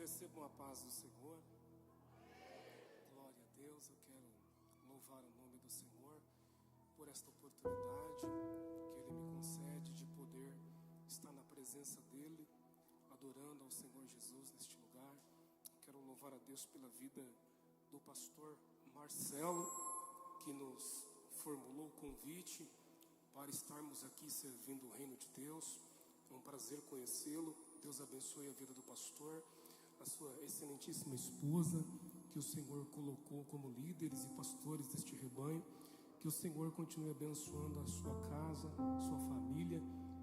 Recebam a paz do Senhor. Glória a Deus. Eu quero louvar o nome do Senhor por esta oportunidade que Ele me concede de poder estar na presença dEle, adorando ao Senhor Jesus neste lugar. Quero louvar a Deus pela vida do pastor Marcelo, que nos formulou o convite para estarmos aqui servindo o reino de Deus. É um prazer conhecê-lo. Deus abençoe a vida do pastor, a sua excelentíssima esposa, que o Senhor colocou como líderes e pastores deste rebanho. Que o Senhor continue abençoando a sua casa, sua família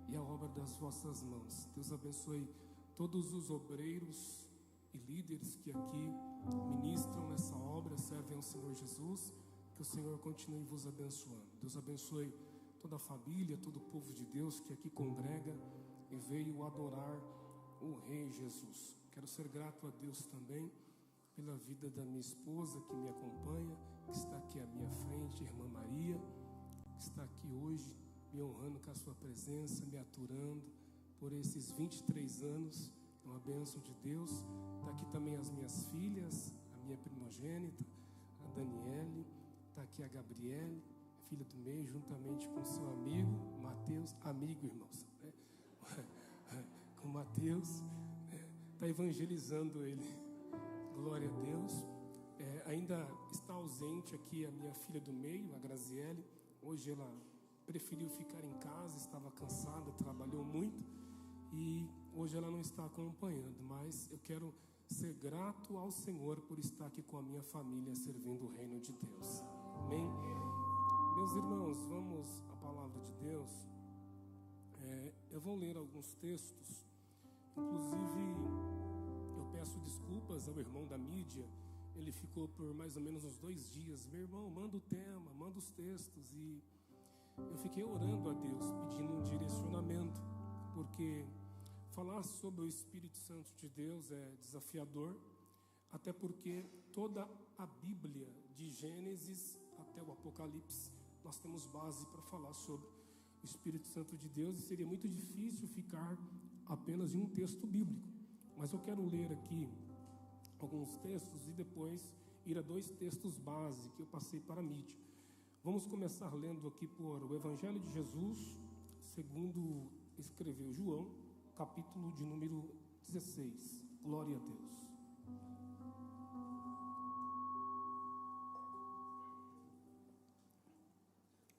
e a obra das vossas mãos. Deus abençoe todos os obreiros e líderes que aqui ministram nessa obra, servem ao Senhor Jesus. Que o Senhor continue vos abençoando. Deus abençoe toda a família, todo o povo de Deus que aqui congrega e veio adorar o Rei Jesus. Quero ser grato a Deus também pela vida da minha esposa que me acompanha, que está aqui à minha frente, a irmã Maria, que está aqui hoje me honrando com a sua presença, me aturando por esses 23 anos. É uma bênção de Deus. Está aqui também as minhas filhas, a minha primogênita, a Daniele, está aqui a Gabriele, filha do meio, juntamente com seu amigo Mateus, amigo, irmãos, né? Com Mateus, está evangelizando ele. Glória a Deus. Ainda está ausente aqui a minha filha do meio, a Graziele. Hoje ela preferiu ficar em casa, estava cansada, trabalhou muito e hoje ela não está acompanhando, mas eu quero ser grato ao Senhor por estar aqui com a minha família servindo o reino de Deus. Amém? Meus irmãos, vamos à palavra de Deus. Eu vou ler alguns textos. Inclusive, eu peço desculpas ao irmão da mídia. Ele ficou por mais ou menos uns 2 dias. Meu irmão, manda o tema, manda os textos. E eu fiquei orando a Deus, pedindo um direcionamento, porque falar sobre o Espírito Santo de Deus é desafiador, até porque toda a Bíblia, de Gênesis até o Apocalipse, nós temos base para falar sobre o Espírito Santo de Deus, e seria muito difícil ficar apenas em um texto bíblico. Mas eu quero ler aqui alguns textos e depois ir a 2 textos base que eu passei para a mídia. Vamos começar lendo aqui por o Evangelho de Jesus, segundo escreveu João, capítulo de número 16. Glória a Deus.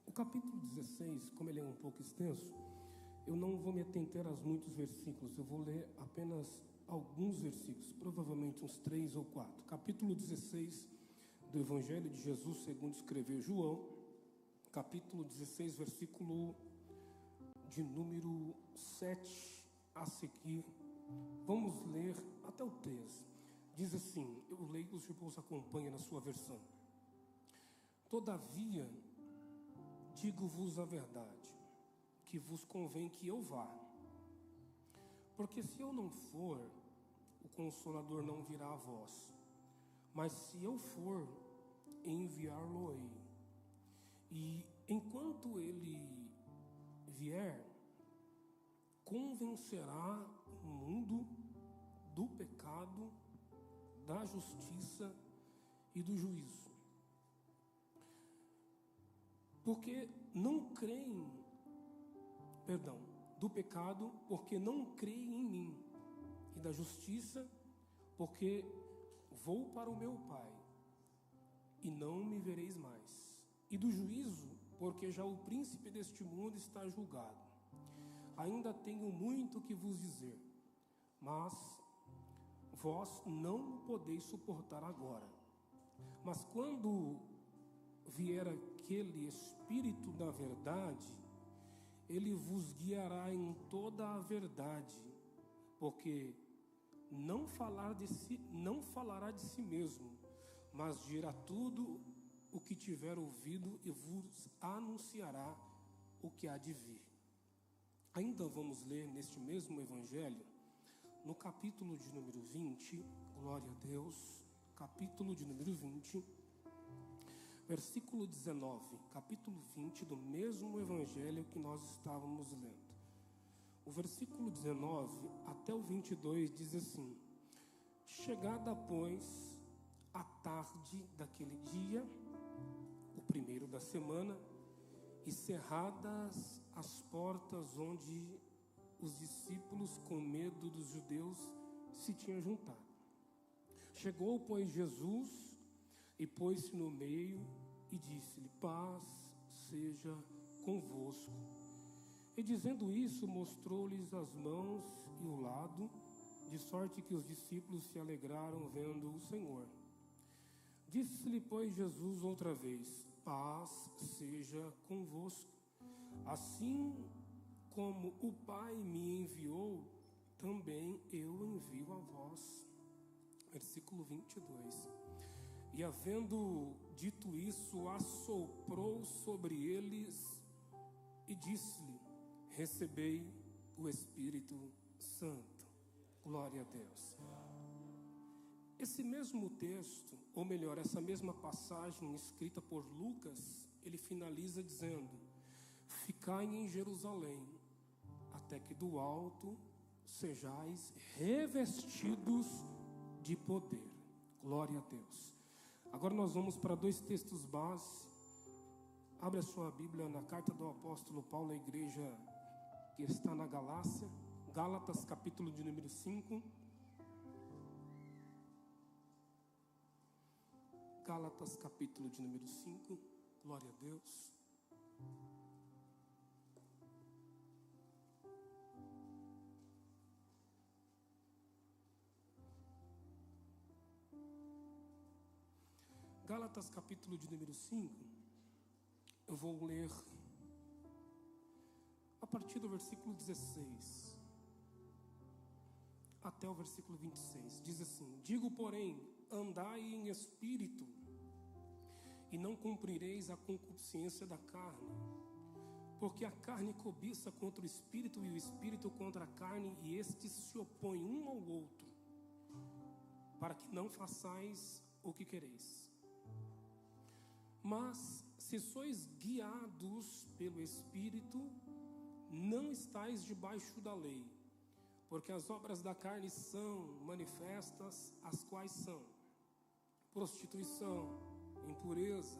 O capítulo 16, como ele é um pouco extenso, eu não vou me atentar a muitos versículos, eu vou ler apenas alguns versículos, provavelmente uns 3 ou 4. Capítulo 16 do Evangelho de Jesus, segundo escreveu João, capítulo 16, versículo de número 7 a seguir. Vamos ler até o 13. Diz assim, eu leio, os irmãos acompanham na sua versão. Todavia, digo-vos a verdade, que vos convém que eu vá. Porque se eu não for, o Consolador não virá a vós. Mas se eu for, enviar-lo-ei. E enquanto ele vier, convencerá o mundo do pecado, da justiça e do juízo. Porque não creem, do pecado, porque não creem em mim, e da justiça, porque vou para o meu Pai, e não me vereis mais, e do juízo, porque já o príncipe deste mundo está julgado. Ainda tenho muito que vos dizer, mas vós não podeis suportar agora. Mas quando vier aquele Espírito da verdade, ele vos guiará em toda a verdade, porque não falará de si mesmo, mas dirá tudo o que tiver ouvido e vos anunciará o que há de vir. Ainda vamos ler neste mesmo Evangelho, no capítulo de número 20, glória a Deus, capítulo de número 20, versículo 19, capítulo 20 do mesmo Evangelho que nós estávamos lendo. O versículo 19 até o 22 diz assim: Chegada, pois, a tarde daquele dia, o primeiro da semana, e cerradas as portas onde os discípulos, com medo dos judeus, se tinham juntado. Chegou, pois, Jesus e pôs-se no meio e disse-lhe: paz seja convosco. E dizendo isso, mostrou-lhes as mãos e o lado, de sorte que os discípulos se alegraram vendo o Senhor. Disse-lhe, pois, Jesus outra vez: paz seja convosco. Assim como o Pai me enviou, também eu envio a vós. Versículo 22. E havendo dito isso, assoprou sobre eles e disse-lhe: recebei o Espírito Santo. Glória a Deus. Esse mesmo texto, ou melhor, essa mesma passagem escrita por Lucas, ele finaliza dizendo: ficai em Jerusalém, até que do alto sejais revestidos de poder. Glória a Deus. Agora nós vamos para dois textos base. Abre a sua Bíblia na carta do apóstolo Paulo à igreja que está na Galácia, Gálatas, capítulo de número 5. Gálatas, capítulo de número 5. Glória a Deus. Gálatas, capítulo de número 5. Eu vou ler a partir do versículo 16 até o versículo 26. Diz assim: digo, porém, andai em espírito, e não cumprireis a concupiscência da carne, porque a carne cobiça contra o espírito, e o espírito contra a carne, e estes se opõem um ao outro, para que não façais o que quereis. Mas se sois guiados pelo Espírito, não estáis debaixo da lei, porque as obras da carne são manifestas, as quais são prostituição, impureza,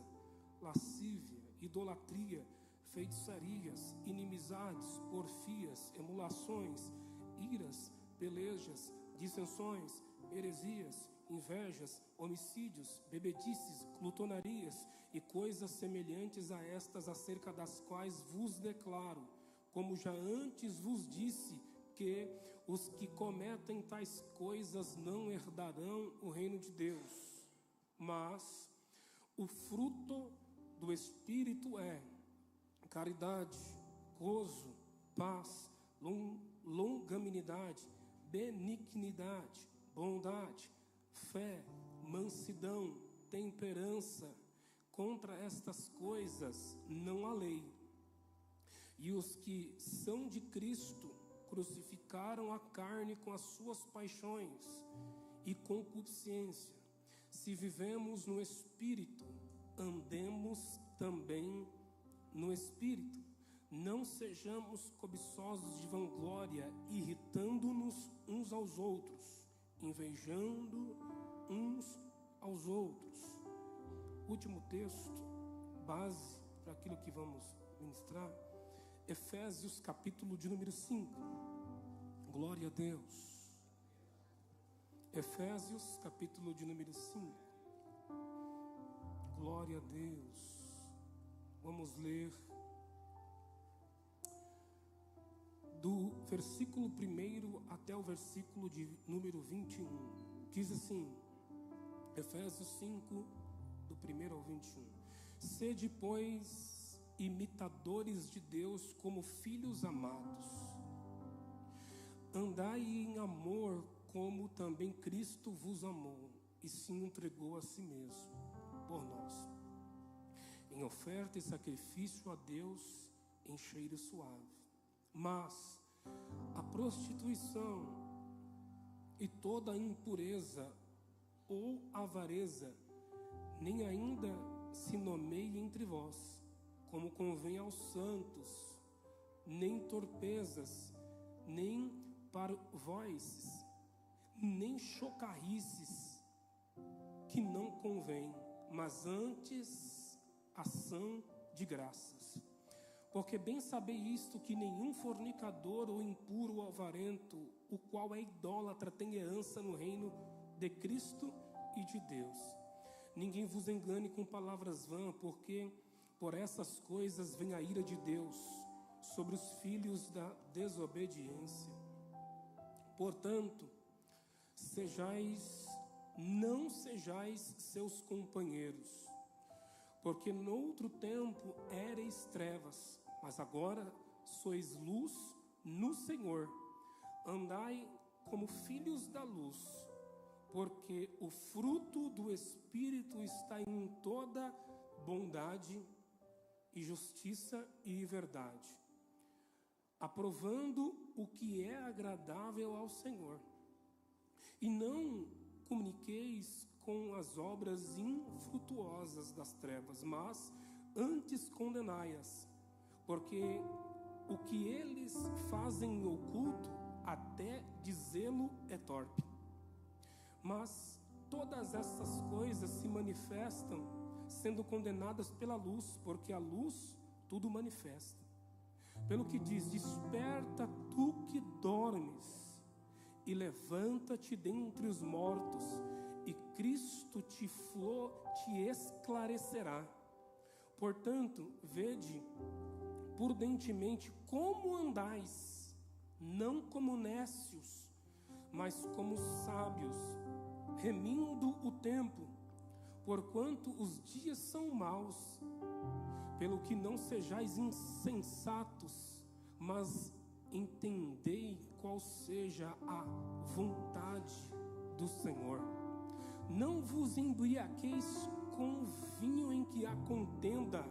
lascívia, idolatria, feitiçarias, inimizades, porfias, emulações, iras, pelejas, dissensões, heresias, invejas, homicídios, bebedices, glutonarias e coisas semelhantes a estas, acerca das quais vos declaro, como já antes vos disse, que os que cometem tais coisas não herdarão o reino de Deus. Mas o fruto do Espírito é caridade, gozo, paz, longanimidade, benignidade, bondade, fé, mansidão, temperança. Contra estas coisas não há lei. E os que são de Cristo crucificaram a carne com as suas paixões e concupiscência. Se vivemos no Espírito, andemos também no Espírito. Não sejamos cobiçosos de vanglória, irritando-nos uns aos outros, invejando uns aos outros. Último texto, base para aquilo que vamos ministrar, Efésios, capítulo de número 5. Glória a Deus. Efésios, capítulo de número 5. Glória a Deus. Vamos ler do versículo 1 até o versículo de número 21. Diz assim, Efésios 5, do 1 ao 21. Sede, pois, imitadores de Deus como filhos amados. Andai em amor, como também Cristo vos amou e se entregou a si mesmo por nós, em oferta e sacrifício a Deus em cheiro suave. Mas a prostituição e toda a impureza ou avareza nem ainda se nomeie entre vós, como convém aos santos, nem torpezas, nem nem chocarrices que não convém, mas antes ação de graças. Porque bem sabei isto, que nenhum fornicador ou impuro ou avarento, o qual é idólatra, tem herança no reino de Cristo e de Deus. Ninguém vos engane com palavras vãs, porque por essas coisas vem a ira de Deus sobre os filhos da desobediência. Portanto, não sejais seus companheiros, porque noutro tempo éreis trevas, mas agora sois luz no Senhor. Andai como filhos da luz, porque o fruto do Espírito está em toda bondade e justiça e verdade, aprovando o que é agradável ao Senhor. E não comuniqueis com as obras infrutuosas das trevas, mas antes condenai-as, porque o que eles fazem em oculto, até dizê-lo é torpe. Mas todas essas coisas se manifestam, sendo condenadas pela luz, porque a luz tudo manifesta. Pelo que diz: desperta tu que dormes, e levanta-te dentre os mortos, e Cristo te esclarecerá. Portanto, vede prudentemente como andais, não como nécios, mas como sábios, remindo o tempo, porquanto os dias são maus. Pelo que não sejais insensatos, mas entendei qual seja a vontade do Senhor. Não vos embriagueis com vinho em que há contenda,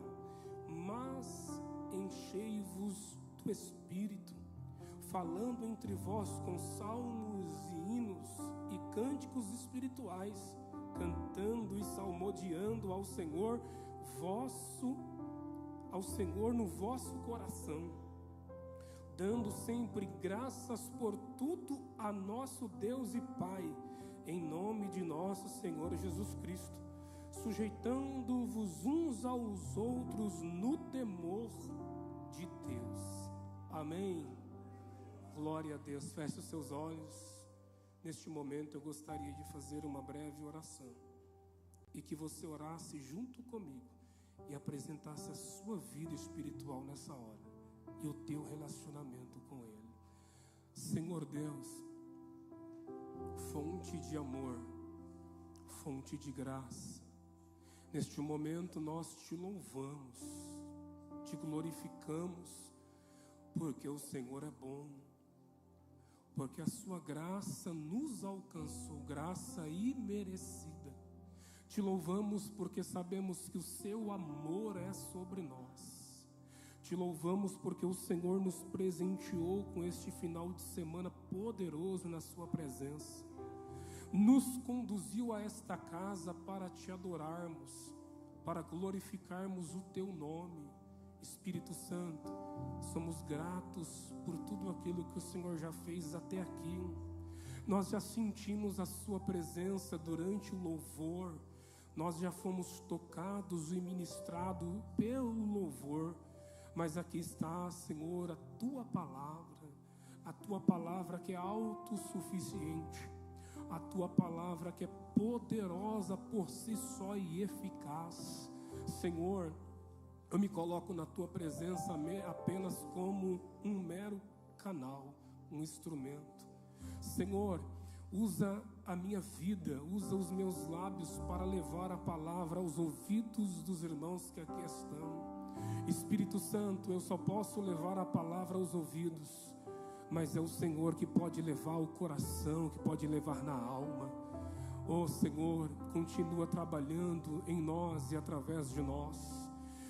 mas enchei-vos do Espírito, falando entre vós com salmos e hinos e cânticos espirituais, cantando e salmodiando ao Senhor no vosso coração, dando sempre graças por tudo a nosso Deus e Pai, em nome de nosso Senhor Jesus Cristo, sujeitando-vos uns aos outros no temor de Deus. Amém. Glória a Deus. Feche os seus olhos. Neste momento eu gostaria de fazer uma breve oração, e que você orasse junto comigo e apresentasse a sua vida espiritual nessa hora e o teu relacionamento com Ele. Senhor Deus, fonte de amor, fonte de graça, neste momento nós te louvamos, te glorificamos, porque o Senhor é bom, porque a sua graça nos alcançou, graça imerecida. Te louvamos porque sabemos que o seu amor é sobre nós. Te louvamos porque o Senhor nos presenteou com este final de semana poderoso na sua presença. Nos conduziu a esta casa para te adorarmos, para glorificarmos o teu nome. Espírito Santo, somos gratos por tudo aquilo que o Senhor já fez até aqui. Nós já sentimos a sua presença durante o louvor. Nós já fomos tocados e ministrados pelo louvor. Mas aqui está, Senhor, a tua palavra que é autossuficiente, a tua palavra que é poderosa por si só e eficaz. Senhor, eu me coloco na tua presença apenas como um mero canal, um instrumento. Senhor, usa a minha vida, usa os meus lábios para levar a palavra aos ouvidos dos irmãos que aqui estão. Espírito Santo, eu só posso levar a palavra aos ouvidos, mas é o Senhor que pode levar ao coração, que pode levar na alma. Oh Senhor, continua trabalhando em nós e através de nós.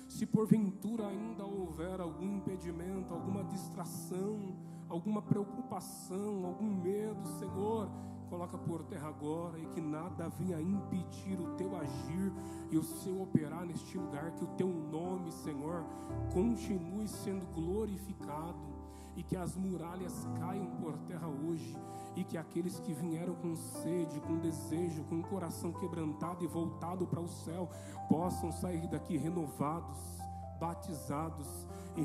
Se porventura ainda houver algum impedimento, alguma distração, alguma preocupação, algum medo, Senhor, coloca por terra agora, e que nada venha impedir o teu agir e o seu operar neste lugar. Que o teu nome, Senhor, continue sendo glorificado, e que as muralhas caiam por terra hoje, e que aqueles que vieram com sede, com desejo, com o coração quebrantado e voltado para o céu, possam sair daqui renovados, batizados e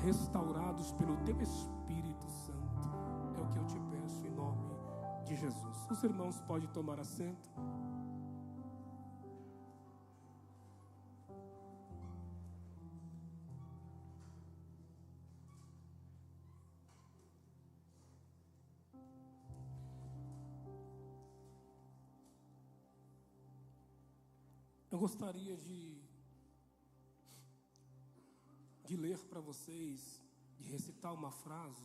restaurados pelo Teu Espírito Santo. É o que eu te peço em nome de Jesus. Os irmãos podem tomar assento. Eu gostaria de ler para vocês, de recitar uma frase.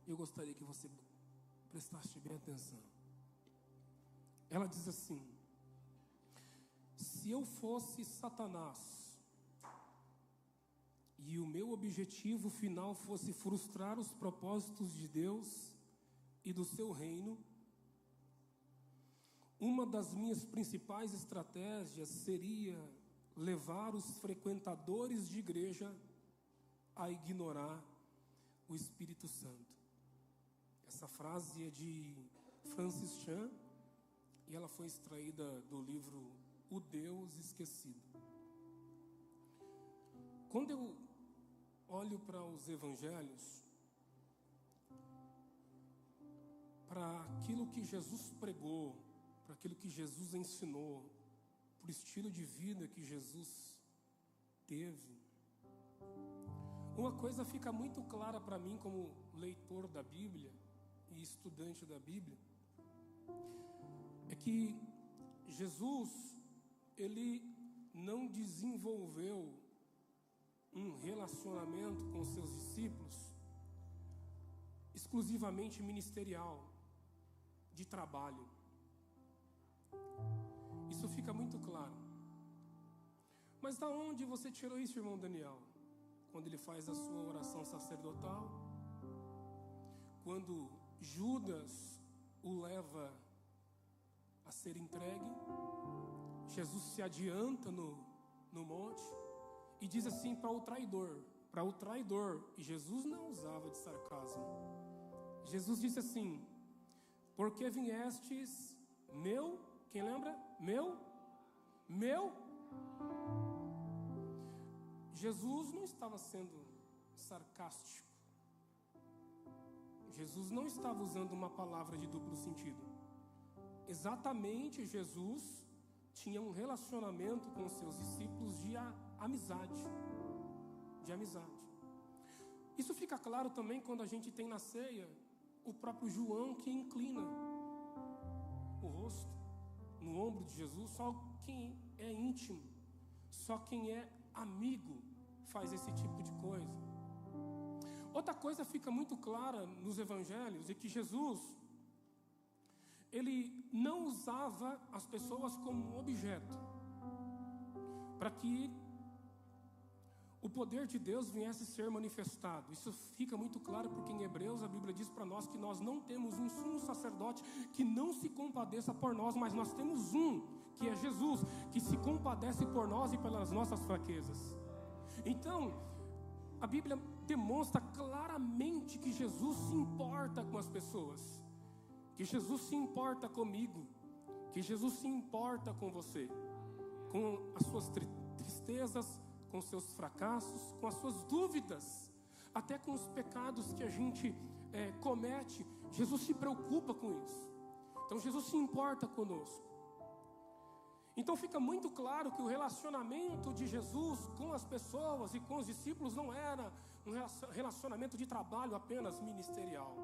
Eu gostaria que você prestasse bem atenção. Ela diz assim: se eu fosse Satanás e o meu objetivo final fosse frustrar os propósitos de Deus e do seu reino, uma das minhas principais estratégias seria levar os frequentadores de igreja a ignorar o Espírito Santo. Essa frase é de Francis Chan e ela foi extraída do livro O Deus Esquecido. Quando eu olho para os evangelhos, para aquilo que Jesus pregou, para aquilo que Jesus ensinou, para o estilo de vida que Jesus teve, uma coisa fica muito clara para mim como leitor da Bíblia e estudante da Bíblia, é que Jesus, ele não desenvolveu um relacionamento com seus discípulos exclusivamente ministerial, de trabalho. Isso fica muito claro. Mas da onde você tirou isso, irmão Daniel? Quando ele faz a sua oração sacerdotal, quando Judas o leva a ser entregue, Jesus se adianta no monte e diz assim para o traidor, e Jesus não usava de sarcasmo. Jesus disse assim: porque viestes meu, quem lembra? Meu. Jesus não estava sendo sarcástico. Jesus não estava usando uma palavra de duplo sentido. Exatamente, Jesus tinha um relacionamento com os seus discípulos de amizade. Isso fica claro também quando a gente tem na ceia o próprio João, que inclina o rosto no ombro de Jesus. Só quem é íntimo, só quem é amigo faz esse tipo de coisa. Outra coisa fica muito clara nos evangelhos é que Jesus, ele não usava as pessoas como um objeto para que o poder de Deus viesse a ser manifestado. Isso fica muito claro porque em Hebreus a Bíblia diz para nós que nós não temos um sumo sacerdote que não se compadeça por nós, mas nós temos um, que é Jesus, que se compadece por nós e pelas nossas fraquezas. Então, a Bíblia demonstra claramente que Jesus se importa com as pessoas, que Jesus se importa comigo, que Jesus se importa com você, com as suas tristezas, com seus fracassos, com as suas dúvidas, até com os pecados que a gente comete. Jesus se preocupa com isso. Então Jesus se importa conosco. Então fica muito claro que o relacionamento de Jesus com as pessoas e com os discípulos não era um relacionamento de trabalho apenas ministerial.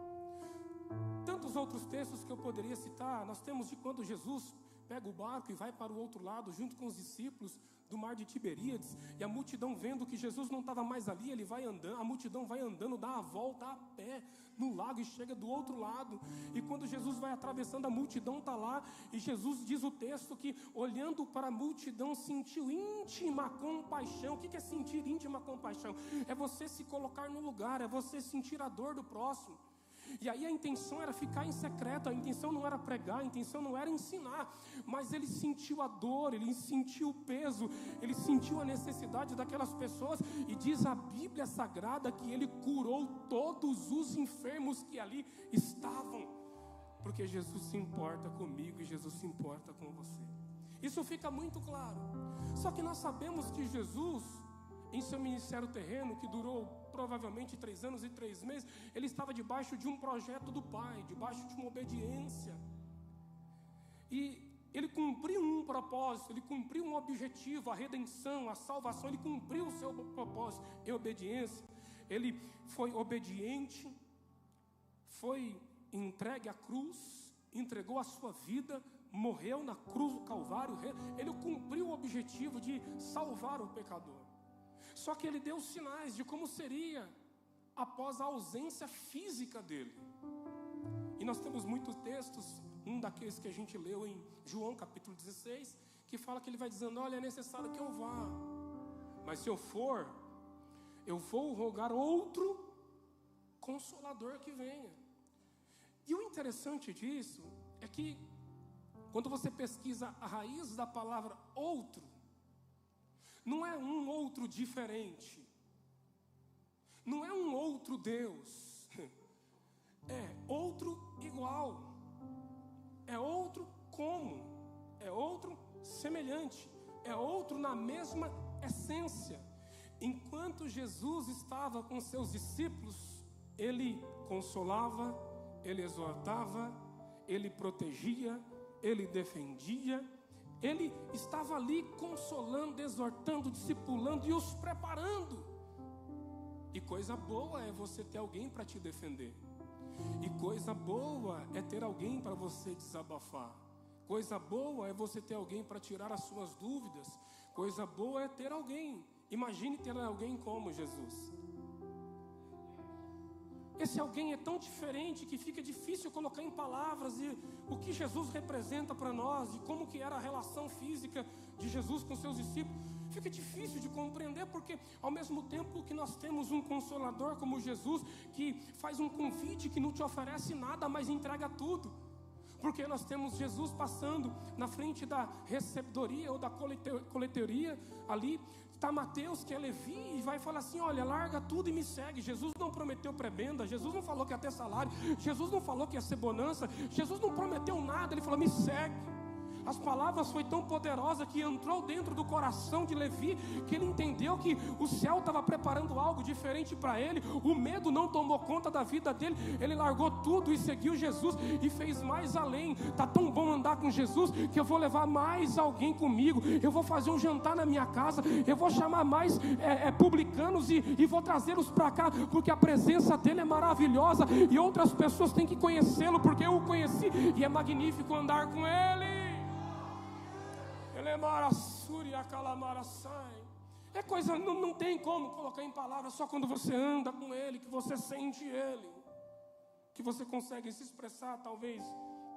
Tantos outros textos que eu poderia citar, nós temos de quando Jesus pega o barco e vai para o outro lado junto com os discípulos do mar de Tiberíades, e a multidão vendo que Jesus não estava mais ali, ele vai andando, a multidão vai andando, dá a volta a pé no lago e chega do outro lado, e quando Jesus vai atravessando, a multidão está lá, e Jesus diz o texto que olhando para a multidão sentiu íntima compaixão. O que é sentir íntima compaixão? É você se colocar no lugar, é você sentir a dor do próximo. E aí a intenção era ficar em secreto, a intenção não era pregar, a intenção não era ensinar. Mas ele sentiu a dor, ele sentiu o peso, ele sentiu a necessidade daquelas pessoas. E diz a Bíblia Sagrada que ele curou todos os enfermos que ali estavam. Porque Jesus se importa comigo e Jesus se importa com você. Isso fica muito claro. Só que nós sabemos que Jesus, em seu ministério terreno, que durou provavelmente 3 anos e 3 meses, ele estava debaixo de um projeto do Pai, debaixo de uma obediência. E ele cumpriu um propósito, ele cumpriu um objetivo, a redenção, a salvação, ele cumpriu o seu propósito em obediência. Ele foi obediente, foi entregue à cruz, entregou a sua vida, morreu na cruz do Calvário. Ele cumpriu o objetivo de salvar o pecador. Só que ele deu sinais de como seria após a ausência física dele. E nós temos muitos textos, um daqueles que a gente leu em João capítulo 16, que fala que ele vai dizendo: olha, é necessário que eu vá, mas se eu for, eu vou rogar outro Consolador que venha. E o interessante disso é que quando você pesquisa a raiz da palavra outro, não é um outro diferente, não é um outro Deus, é outro igual, é outro como, é outro semelhante, é outro na mesma essência. Enquanto Jesus estava com seus discípulos, ele consolava, ele exortava, ele protegia, ele defendia. Ele estava ali consolando, exortando, discipulando e os preparando. E coisa boa é você ter alguém para te defender. E coisa boa é ter alguém para você desabafar. Coisa boa é você ter alguém para tirar as suas dúvidas. Coisa boa é ter alguém. Imagine ter alguém como Jesus. Esse alguém é tão diferente que fica difícil colocar em palavras e o que Jesus representa para nós e como que era a relação física de Jesus com seus discípulos. Fica difícil de compreender, porque ao mesmo tempo que nós temos um consolador como Jesus, que faz um convite, que não te oferece nada, mas entrega tudo. Porque nós temos Jesus passando na frente da recebedoria ou da coleteria ali. Está Mateus, que é Levi, e vai falar assim: olha, larga tudo e me segue. Jesus não prometeu prebenda, Jesus não falou que ia ter salário, Jesus não falou que ia ser bonança, Jesus não prometeu nada, ele falou: me segue. As palavras foi tão poderosa que entrou dentro do coração de Levi, que ele entendeu que o céu estava preparando algo diferente para ele. O medo não tomou conta da vida dele, ele largou tudo e seguiu Jesus e fez mais além. Está tão bom andar com Jesus que eu vou levar mais alguém comigo, eu vou fazer um jantar na minha casa, eu vou chamar mais publicanos e vou trazê-los para cá, porque a presença dele é maravilhosa e outras pessoas têm que conhecê-lo, porque eu o conheci e é magnífico andar com ele. É coisa, não tem como colocar em palavras, só quando você anda com ele, que você sente ele, que você consegue se expressar talvez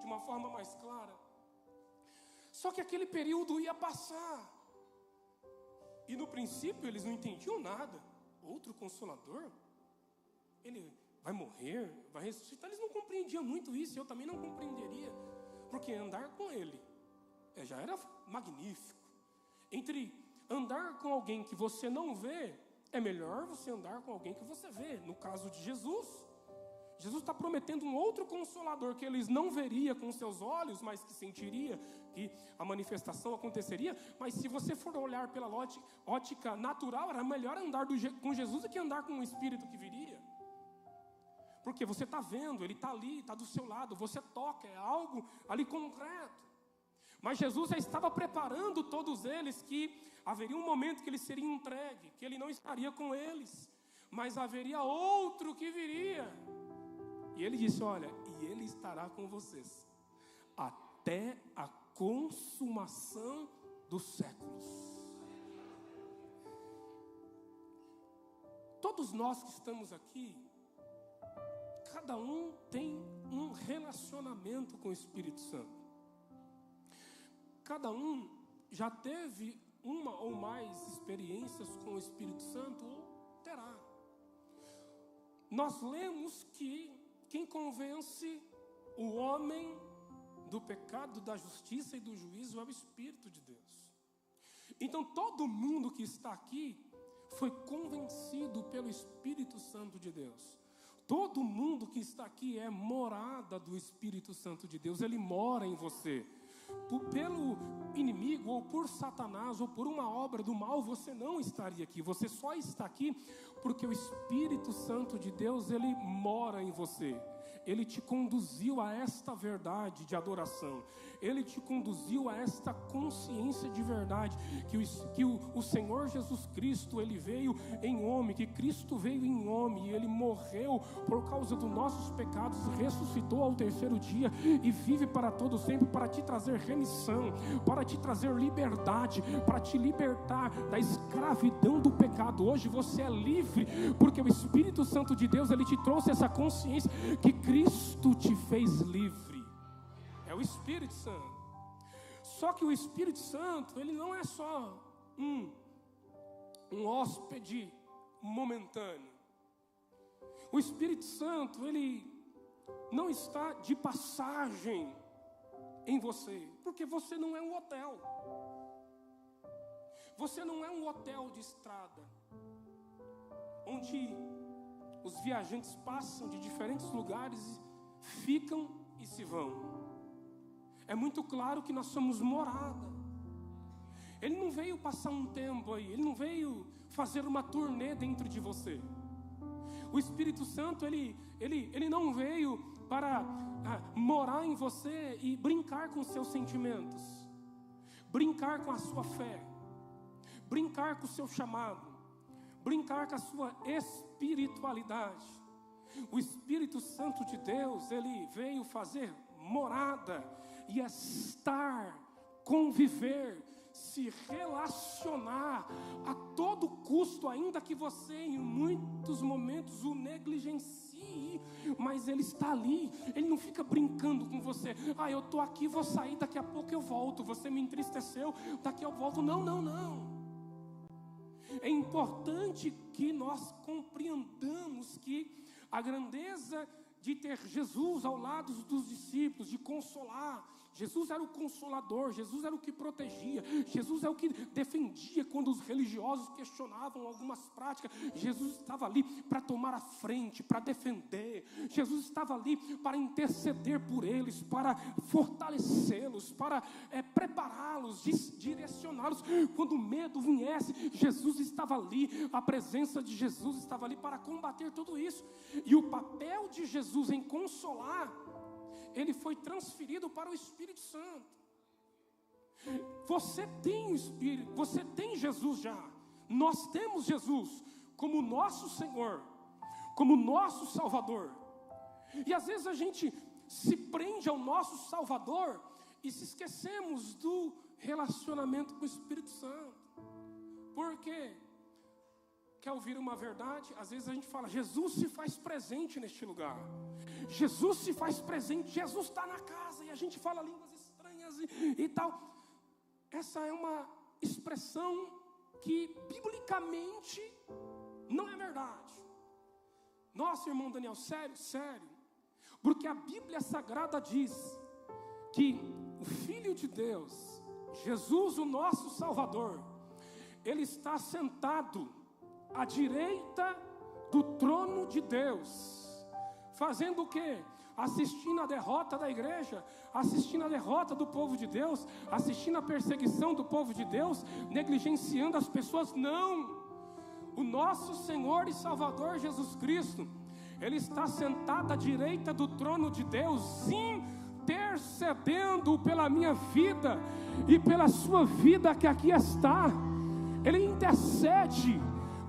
de uma forma mais clara. Só que aquele período ia passar, e no princípio eles não entendiam nada. Outro consolador? Ele vai morrer, vai ressuscitar? Eles não compreendiam muito isso, eu também não compreenderia, porque andar com ele já era magnífico. Entre andar com alguém que você não vê, é melhor você andar com alguém que você vê. No caso de Jesus, Jesus está prometendo um outro consolador que eles não veria com seus olhos, mas que sentiria, que a manifestação aconteceria. Mas se você for olhar pela ótica natural, era melhor andar com Jesus do que andar com o Espírito que viria. Porque você está vendo, ele está ali, está do seu lado, você toca, é algo ali concreto. Mas Jesus já estava preparando todos eles, que haveria um momento que ele seria entregue, que ele não estaria com eles, mas haveria outro que viria. E ele disse: olha, e ele estará com vocês até a consumação dos séculos. Todos nós que estamos aqui, cada um tem um relacionamento com o Espírito Santo. Cada um já teve uma ou mais experiências com o Espírito Santo, ou terá. Nós lemos que quem convence o homem do pecado, da justiça e do juízo é o Espírito de Deus. Então todo mundo que está aqui foi convencido pelo Espírito Santo de Deus. Todo mundo que está aqui é morada do Espírito Santo de Deus. Ele mora em você. Pelo inimigo, ou por Satanás, ou por uma obra do mal, você não estaria aqui. Você só está aqui porque o Espírito Santo de Deus, ele mora em você. Ele te conduziu a esta verdade de adoração. Ele te conduziu a esta consciência de verdade, que o Senhor Jesus Cristo, ele veio em homem, que Cristo veio em homem, e ele morreu por causa dos nossos pecados, ressuscitou ao terceiro dia e vive para todo sempre, para te trazer remissão, para te trazer liberdade, para te libertar da escravidão do pecado. Hoje você é livre, porque o Espírito Santo de Deus, ele te trouxe essa consciência que Cristo te fez livre. É o Espírito Santo. Só que o Espírito Santo, ele não é só um hóspede momentâneo. O Espírito Santo, ele não está de passagem em você, porque você não é um hotel. Você não é um hotel de estrada, onde os viajantes passam de diferentes lugares, ficam e se vão. É muito claro que nós somos morada. Ele não veio passar um tempo aí, ele não veio fazer uma turnê dentro de você. O Espírito Santo, ele não veio para morar em você e brincar com seus sentimentos, brincar com a sua fé, brincar com o seu chamado, brincar com a sua espiritualidade. O Espírito Santo de Deus, ele veio fazer morada e estar, conviver, se relacionar a todo custo, ainda que você em muitos momentos o negligencie, mas ele está ali. Ele não fica brincando com você. Eu estou aqui, vou sair, daqui a pouco eu volto. Você me entristeceu, daqui eu volto. Não. É importante que nós compreendamos que a grandeza de ter Jesus ao lado dos discípulos, de consolar. Jesus era o consolador, Jesus era o que protegia, Jesus é o que defendia quando os religiosos questionavam algumas práticas. Jesus estava ali para tomar a frente, para defender. Jesus estava ali para interceder por eles, para fortalecê-los, para prepará-los, direcioná-los. Quando o medo viesse, Jesus estava ali, a presença de Jesus estava ali para combater tudo isso. E o papel de Jesus em consolar, ele foi transferido para o Espírito Santo. Você tem o Espírito, você tem Jesus já. Nós temos Jesus como nosso Senhor, como nosso Salvador. E às vezes a gente se prende ao nosso Salvador e se esquecemos do relacionamento com o Espírito Santo. Por quê? Quer ouvir uma verdade? Às vezes a gente fala, Jesus se faz presente neste lugar. Jesus se faz presente, Jesus está na casa. E a gente fala línguas estranhas e tal. Essa é uma expressão que biblicamente não é verdade. Nossa, irmão Daniel, sério. Porque a Bíblia Sagrada diz que o Filho de Deus, Jesus, o nosso Salvador, ele está sentado à direita do trono de Deus, fazendo o quê? Assistindo a derrota da igreja, assistindo a derrota do povo de Deus, assistindo a perseguição do povo de Deus, negligenciando as pessoas. Não! O nosso Senhor e Salvador Jesus Cristo, ele está sentado à direita do trono de Deus, intercedendo pela minha vida e pela sua vida que aqui está. Ele intercede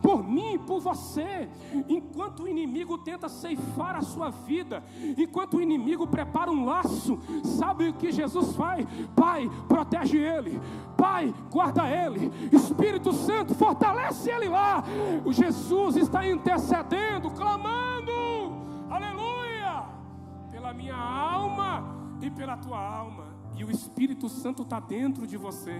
por mim e por você, enquanto o inimigo tenta ceifar a sua vida, enquanto o inimigo prepara um laço. Sabe o que Jesus faz? Pai, protege ele. Pai, guarda ele. Espírito Santo, fortalece ele lá. O Jesus está intercedendo, clamando, aleluia, pela minha alma e pela tua alma. E o Espírito Santo está dentro de você.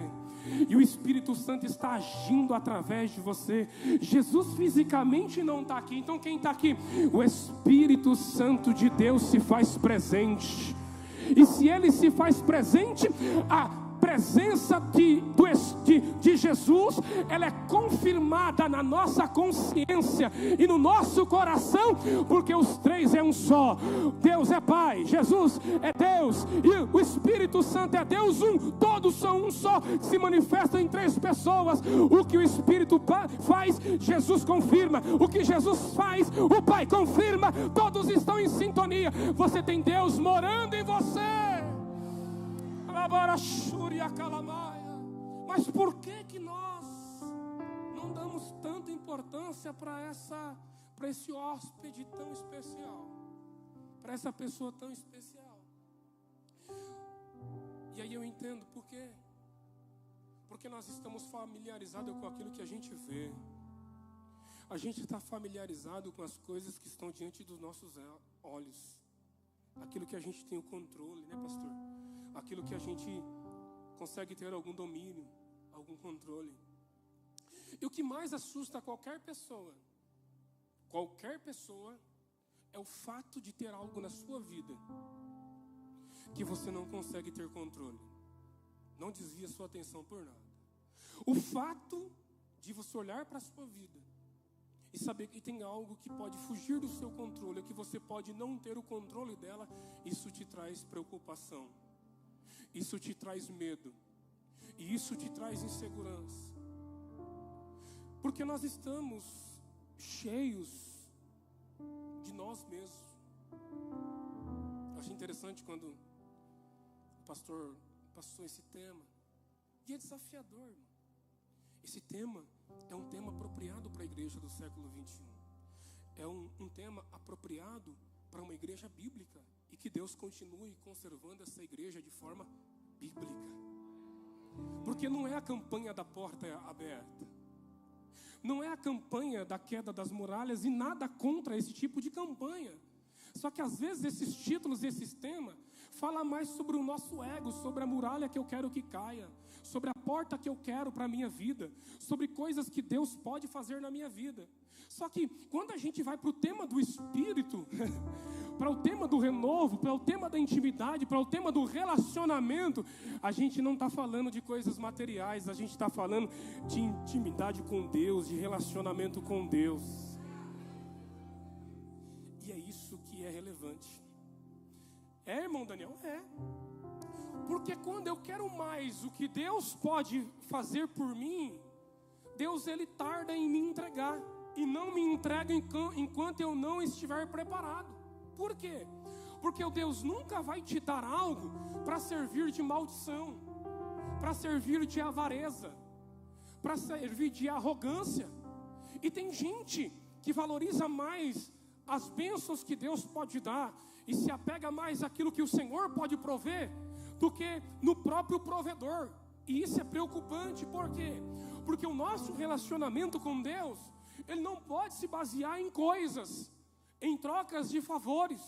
E o Espírito Santo está agindo através de você. Jesus fisicamente não está aqui. Então quem está aqui? O Espírito Santo de Deus se faz presente. E se Ele se faz presente, a presença de Jesus, ela é confirmada na nossa consciência e no nosso coração, porque os três é um só. Deus é Pai, Jesus é Deus e o Espírito Santo é Deus um. Todos são um só, se manifestam em três pessoas. O que o Espírito faz, Jesus confirma. O que Jesus faz, o Pai confirma. Todos estão em sintonia. Você tem Deus morando em você. Mas por que nós não damos tanta importância para esse hóspede tão especial, para essa pessoa tão especial? E aí eu entendo por quê. Porque nós estamos familiarizados com aquilo que a gente vê. A gente está familiarizado com as coisas que estão diante dos nossos olhos. Aquilo que a gente tem o controle, né, pastor? Aquilo que a gente consegue ter algum domínio, algum controle. E o que mais assusta qualquer pessoa é o fato de ter algo na sua vida que você não consegue ter controle. Não desvia sua atenção por nada. O fato de você olhar para a sua vida e saber que tem algo que pode fugir do seu controle, que você pode não ter o controle dela, isso te traz preocupação. Isso te traz medo. E isso te traz insegurança. Porque nós estamos cheios de nós mesmos. Eu achei interessante quando o pastor passou esse tema. E é desafiador, irmão. Esse tema é um tema apropriado para a igreja do século 21. É um tema apropriado para uma igreja bíblica. E que Deus continue conservando essa igreja de forma bíblica. Porque não é a campanha da porta aberta. Não é a campanha da queda das muralhas e nada contra esse tipo de campanha. Só que às vezes esses títulos, esses temas, falam mais sobre o nosso ego, sobre a muralha que eu quero que caia, sobre a porta que eu quero para a minha vida, sobre coisas que Deus pode fazer na minha vida. Só que quando a gente vai para o tema do Espírito, para o tema do renovo, para o tema da intimidade, para o tema do relacionamento, a gente não está falando de coisas materiais, a gente está falando de intimidade com Deus, de relacionamento com Deus. E é isso que é relevante. É, irmão Daniel? É. Porque quando eu quero mais o que Deus pode fazer por mim, Deus ele tarda em me entregar. E não me entrega enquanto eu não estiver preparado. Por quê? Porque o Deus nunca vai te dar algo para servir de maldição, para servir de avareza, para servir de arrogância. E tem gente que valoriza mais as bênçãos que Deus pode dar e se apega mais àquilo que o Senhor pode prover do que no próprio provedor. E isso é preocupante. Por quê? Porque o nosso relacionamento com Deus, ele não pode se basear em coisas, em trocas de favores.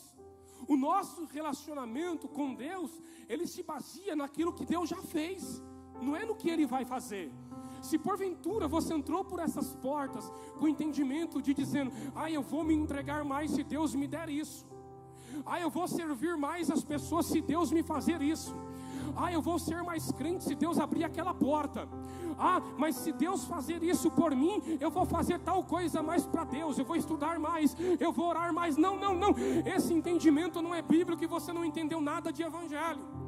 O nosso relacionamento com Deus, ele se baseia naquilo que Deus já fez, não é no que Ele vai fazer. Se porventura você entrou por essas portas com o entendimento de dizendo: eu vou me entregar mais se Deus me der isso. Eu vou servir mais as pessoas se Deus me fazer isso. Eu vou ser mais crente se Deus abrir aquela porta. Mas se Deus fazer isso por mim, eu vou fazer tal coisa mais para Deus, eu vou estudar mais, eu vou orar mais. Não. Esse entendimento não é bíblico e você não entendeu nada de evangelho.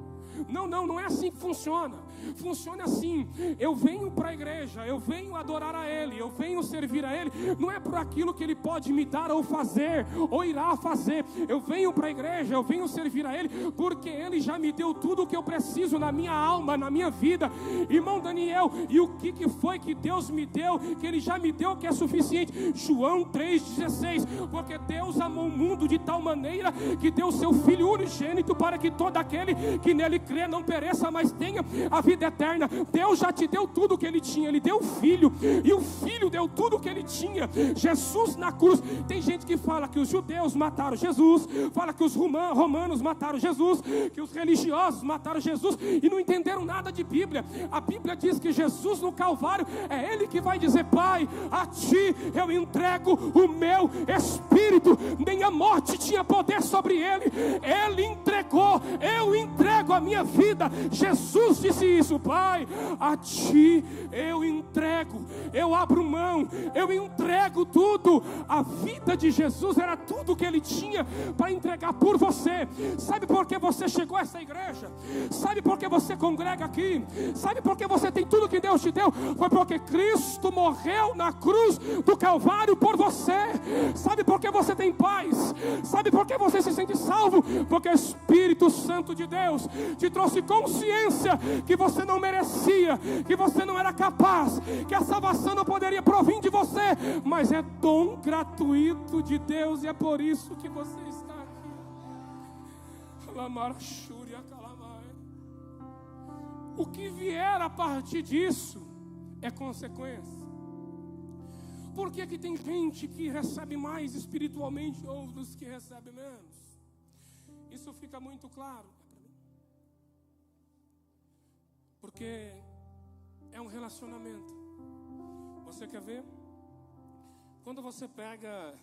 Não é assim que funciona. Funciona assim: eu venho para a igreja, eu venho adorar a Ele, eu venho servir a Ele, não é por aquilo que Ele pode me dar ou fazer, ou irá fazer. Eu venho para a igreja, eu venho servir a Ele, porque Ele já me deu tudo o que eu preciso na minha alma, na minha vida. Irmão Daniel, e o que foi que Deus me deu, que Ele já me deu, que é suficiente? João 3,16, porque Deus amou o mundo de tal maneira que deu o seu Filho unigênito, para que todo aquele que nele crê não pereça, mas tenha a vida eterna. Deus já te deu tudo o que Ele tinha. Ele deu o Filho, e o Filho deu tudo o que Ele tinha. Jesus na cruz. Tem gente que fala que os judeus mataram Jesus, fala que os romanos mataram Jesus, que os religiosos mataram Jesus, e não entenderam nada de Bíblia. A Bíblia diz que Jesus no Calvário, é Ele que vai dizer: Pai, a Ti eu entrego o meu Espírito. Nem a morte tinha poder sobre Ele. Ele entregou, eu entrego a minha vida. Jesus disse isso: Pai, a Ti eu entrego, eu abro mão, eu entrego tudo. A vida de Jesus era tudo que Ele tinha para entregar por você. Sabe por que você chegou a essa igreja? Sabe por que você congrega aqui? Sabe por que você tem tudo que Deus te deu? Foi porque Cristo morreu na cruz do Calvário por você. Sabe por que você tem paz? Sabe por que você se sente salvo? Porque o Espírito Santo de Deus te trouxe consciência que você não merecia, que você não era capaz, que a salvação não poderia provir de você, mas é dom gratuito de Deus, e é por isso que você está aqui. O que vier a partir disso é consequência. Por que que tem gente que recebe mais espiritualmente, outros que recebem menos? Isso fica muito claro. Porque é um relacionamento. Você quer ver? Quando você pega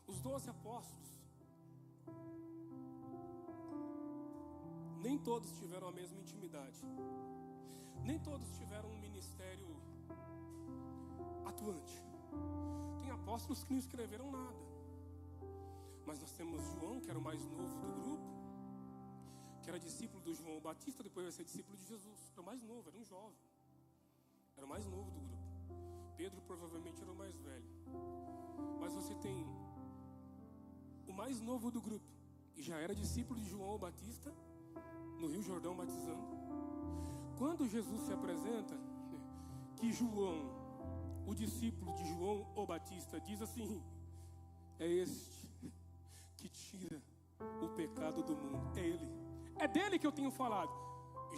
os 12 apóstolos, nem todos tiveram a mesma intimidade. Nem todos tiveram um ministério atuante. Tem apóstolos que não escreveram nada. Mas nós temos João, que era o mais novo do grupo, que era discípulo do João Batista, depois vai ser discípulo de Jesus. Era o mais novo, era um jovem. Era o mais novo do grupo. Pedro provavelmente era o mais velho. Mas você tem o mais novo do grupo, e já era discípulo de João Batista, no Rio Jordão batizando. Quando Jesus se apresenta, que João, o discípulo de João o Batista, diz assim: é este que tira o pecado do mundo. É Ele. É dele que eu tenho falado.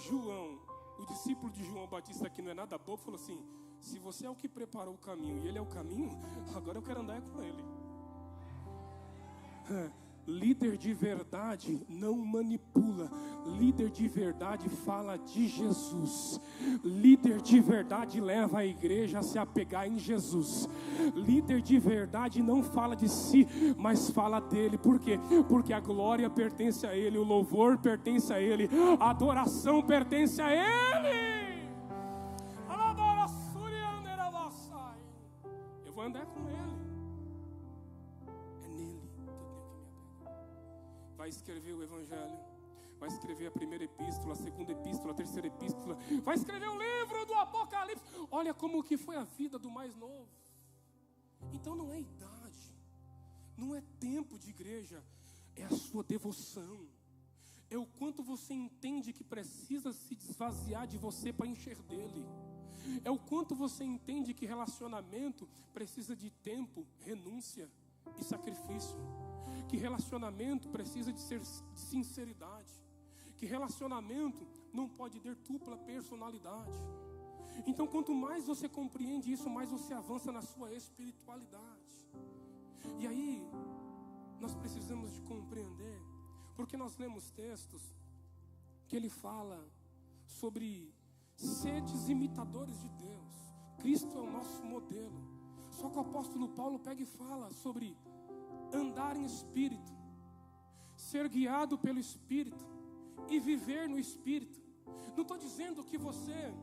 João, o discípulo de João Batista, que não é nada bobo, falou assim: se você é o que preparou o caminho e Ele é o caminho, agora eu quero andar com Ele. Líder de verdade não manipula. Líder de verdade fala de Jesus. Líder de verdade leva a igreja a se apegar em Jesus. Líder de verdade não fala de si, mas fala dele. Por quê? Porque a glória pertence a Ele, o louvor pertence a Ele, a adoração pertence a Ele. Eu vou andar com Ele. Vai escrever o Evangelho, vai escrever a primeira epístola, a segunda epístola, a terceira epístola, vai escrever o livro do Apocalipse. Olha como que foi a vida do mais novo. Então não é idade, não é tempo de igreja, é a sua devoção. É o quanto você entende que precisa se desvaziar de você para encher dele. É o quanto você entende que relacionamento precisa de tempo, renúncia e sacrifício. Que relacionamento precisa de sinceridade. Que relacionamento não pode ter dupla personalidade. Então, quanto mais você compreende isso, mais você avança na sua espiritualidade. E aí, nós precisamos de compreender, porque nós lemos textos que ele fala sobre sedes imitadores de Deus. Cristo é o nosso modelo. Só que o apóstolo Paulo pega e fala sobre andar em espírito, ser guiado pelo Espírito e viver no Espírito. Não estou dizendo que você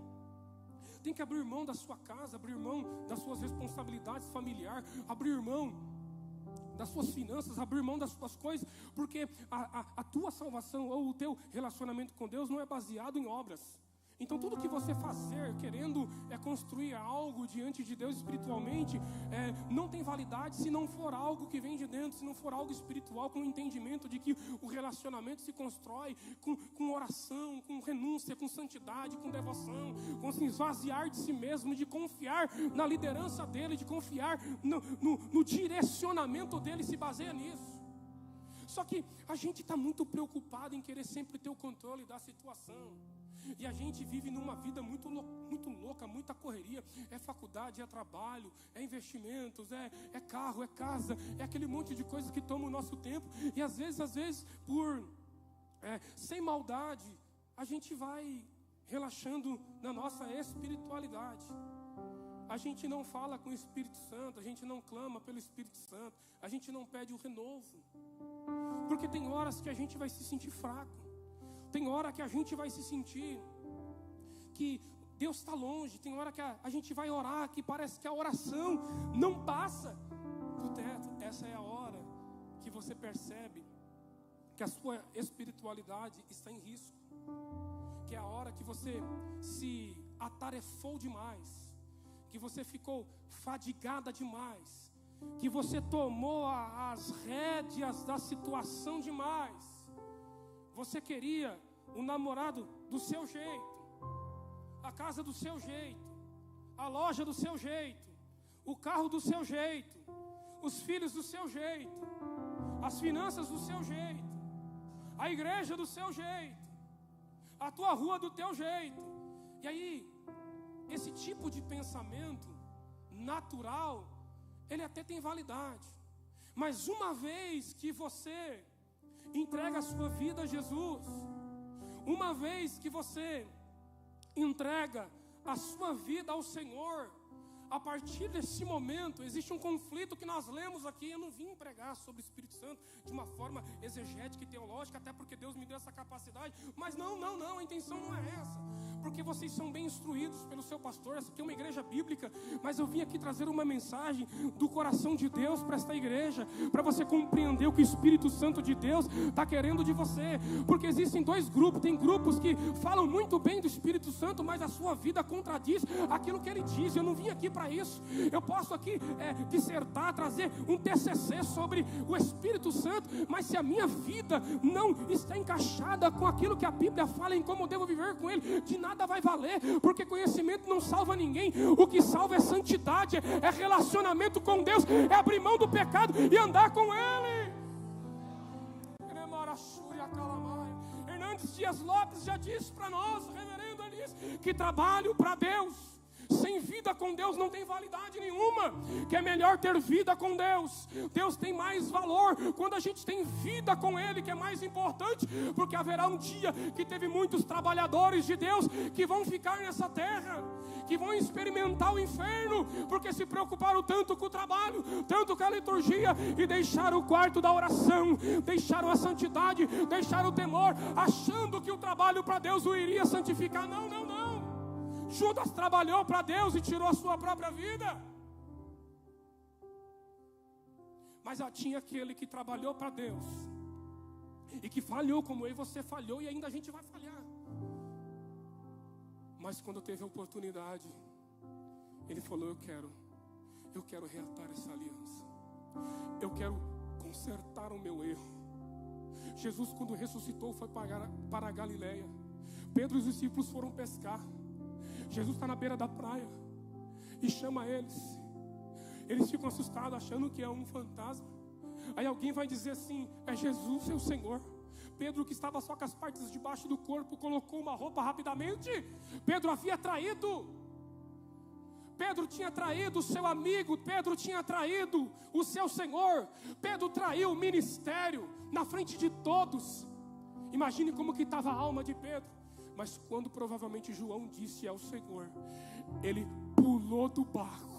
tem que abrir mão da sua casa, abrir mão das suas responsabilidades familiares, abrir mão das suas finanças, abrir mão das suas coisas, porque a tua salvação ou o teu relacionamento com Deus não é baseado em obras. Então tudo que você fazer querendo construir algo diante de Deus espiritualmente não tem validade se não for algo que vem de dentro, se não for algo espiritual, com o entendimento de que o relacionamento se constrói com oração, com renúncia, com santidade, com devoção, com se esvaziar de si mesmo, de confiar na liderança dele, de confiar no direcionamento dele, se baseia nisso. Só que a gente está muito preocupado em querer sempre ter o controle da situação. E a gente vive numa vida muito louca, muita correria. É faculdade, é trabalho, é investimentos, é carro, é casa, é aquele monte de coisa que toma o nosso tempo. E às vezes sem maldade, a gente vai relaxando na nossa espiritualidade. A gente não fala com o Espírito Santo, a gente não clama pelo Espírito Santo, a gente não pede o renovo. Porque tem horas que a gente vai se sentir fraco. Tem hora que a gente vai se sentir que Deus está longe. Tem hora que a gente vai orar, que parece que a oração não passa do teto. Essa é a hora que você percebe que a sua espiritualidade está em risco. Que é a hora que você se atarefou demais, que você ficou fadigada demais, que você tomou as rédeas da situação demais. Você queria o namorado do seu jeito, a casa do seu jeito, a loja do seu jeito, o carro do seu jeito, os filhos do seu jeito, as finanças do seu jeito, a igreja do seu jeito, a tua rua do teu jeito. E aí, esse tipo de pensamento natural, ele até tem validade. Mas uma vez que você entrega a sua vida a Jesus, uma vez que você entrega a sua vida ao Senhor, a partir desse momento existe um conflito que nós lemos aqui. Eu não vim pregar sobre o Espírito Santo de uma forma exegética e teológica, até porque Deus me deu essa capacidade. Mas não, a intenção não é essa. Porque vocês são bem instruídos pelo seu pastor. Essa aqui é uma igreja bíblica, mas eu vim aqui trazer uma mensagem do coração de Deus para esta igreja, para você compreender o que o Espírito Santo de Deus está querendo de você. Porque existem dois grupos. Tem grupos que falam muito bem do Espírito Santo, mas a sua vida contradiz aquilo que ele diz. Eu não vim aqui para isso. Eu posso aqui dissertar, trazer um TCC sobre o Espírito Santo, mas se a minha vida não está encaixada com aquilo que a Bíblia fala em como eu devo viver com ele, de nada vai valer, porque conhecimento não salva ninguém. O que salva é santidade, é relacionamento com Deus, é abrir mão do pecado e andar com Ele. Hernandes Dias Lopes já disse para nós, o reverendo Elis, que trabalho para Deus sem vida com Deus não tem validade nenhuma. Que é melhor ter vida com Deus. Deus tem mais valor quando a gente tem vida com Ele, que é mais importante. Porque haverá um dia que teve muitos trabalhadores de Deus que vão ficar nessa terra, que vão experimentar o inferno, porque se preocuparam tanto com o trabalho, tanto com a liturgia, e deixaram o quarto da oração, deixaram a santidade, deixaram o temor, achando que o trabalho para Deus o iria santificar. Não. Judas trabalhou para Deus e tirou a sua própria vida. Mas tinha aquele que trabalhou para Deus e que falhou, como eu e você falhou, e ainda a gente vai falhar. Mas quando teve a oportunidade, ele falou: eu quero reatar essa aliança, eu quero consertar o meu erro. Jesus, quando ressuscitou, foi para a Galileia. Pedro e os discípulos foram pescar. Jesus está na beira da praia e chama eles. Eles ficam assustados, achando que é um fantasma. Aí alguém vai dizer assim: é Jesus, seu Senhor. Pedro, que estava só com as partes de baixo do corpo, colocou uma roupa rapidamente. Pedro havia traído. Pedro tinha traído o seu amigo. Pedro tinha traído o seu Senhor. Pedro traiu o ministério na frente de todos. Imagine como que estava a alma de Pedro. Mas quando provavelmente João disse ao Senhor, ele pulou do barco.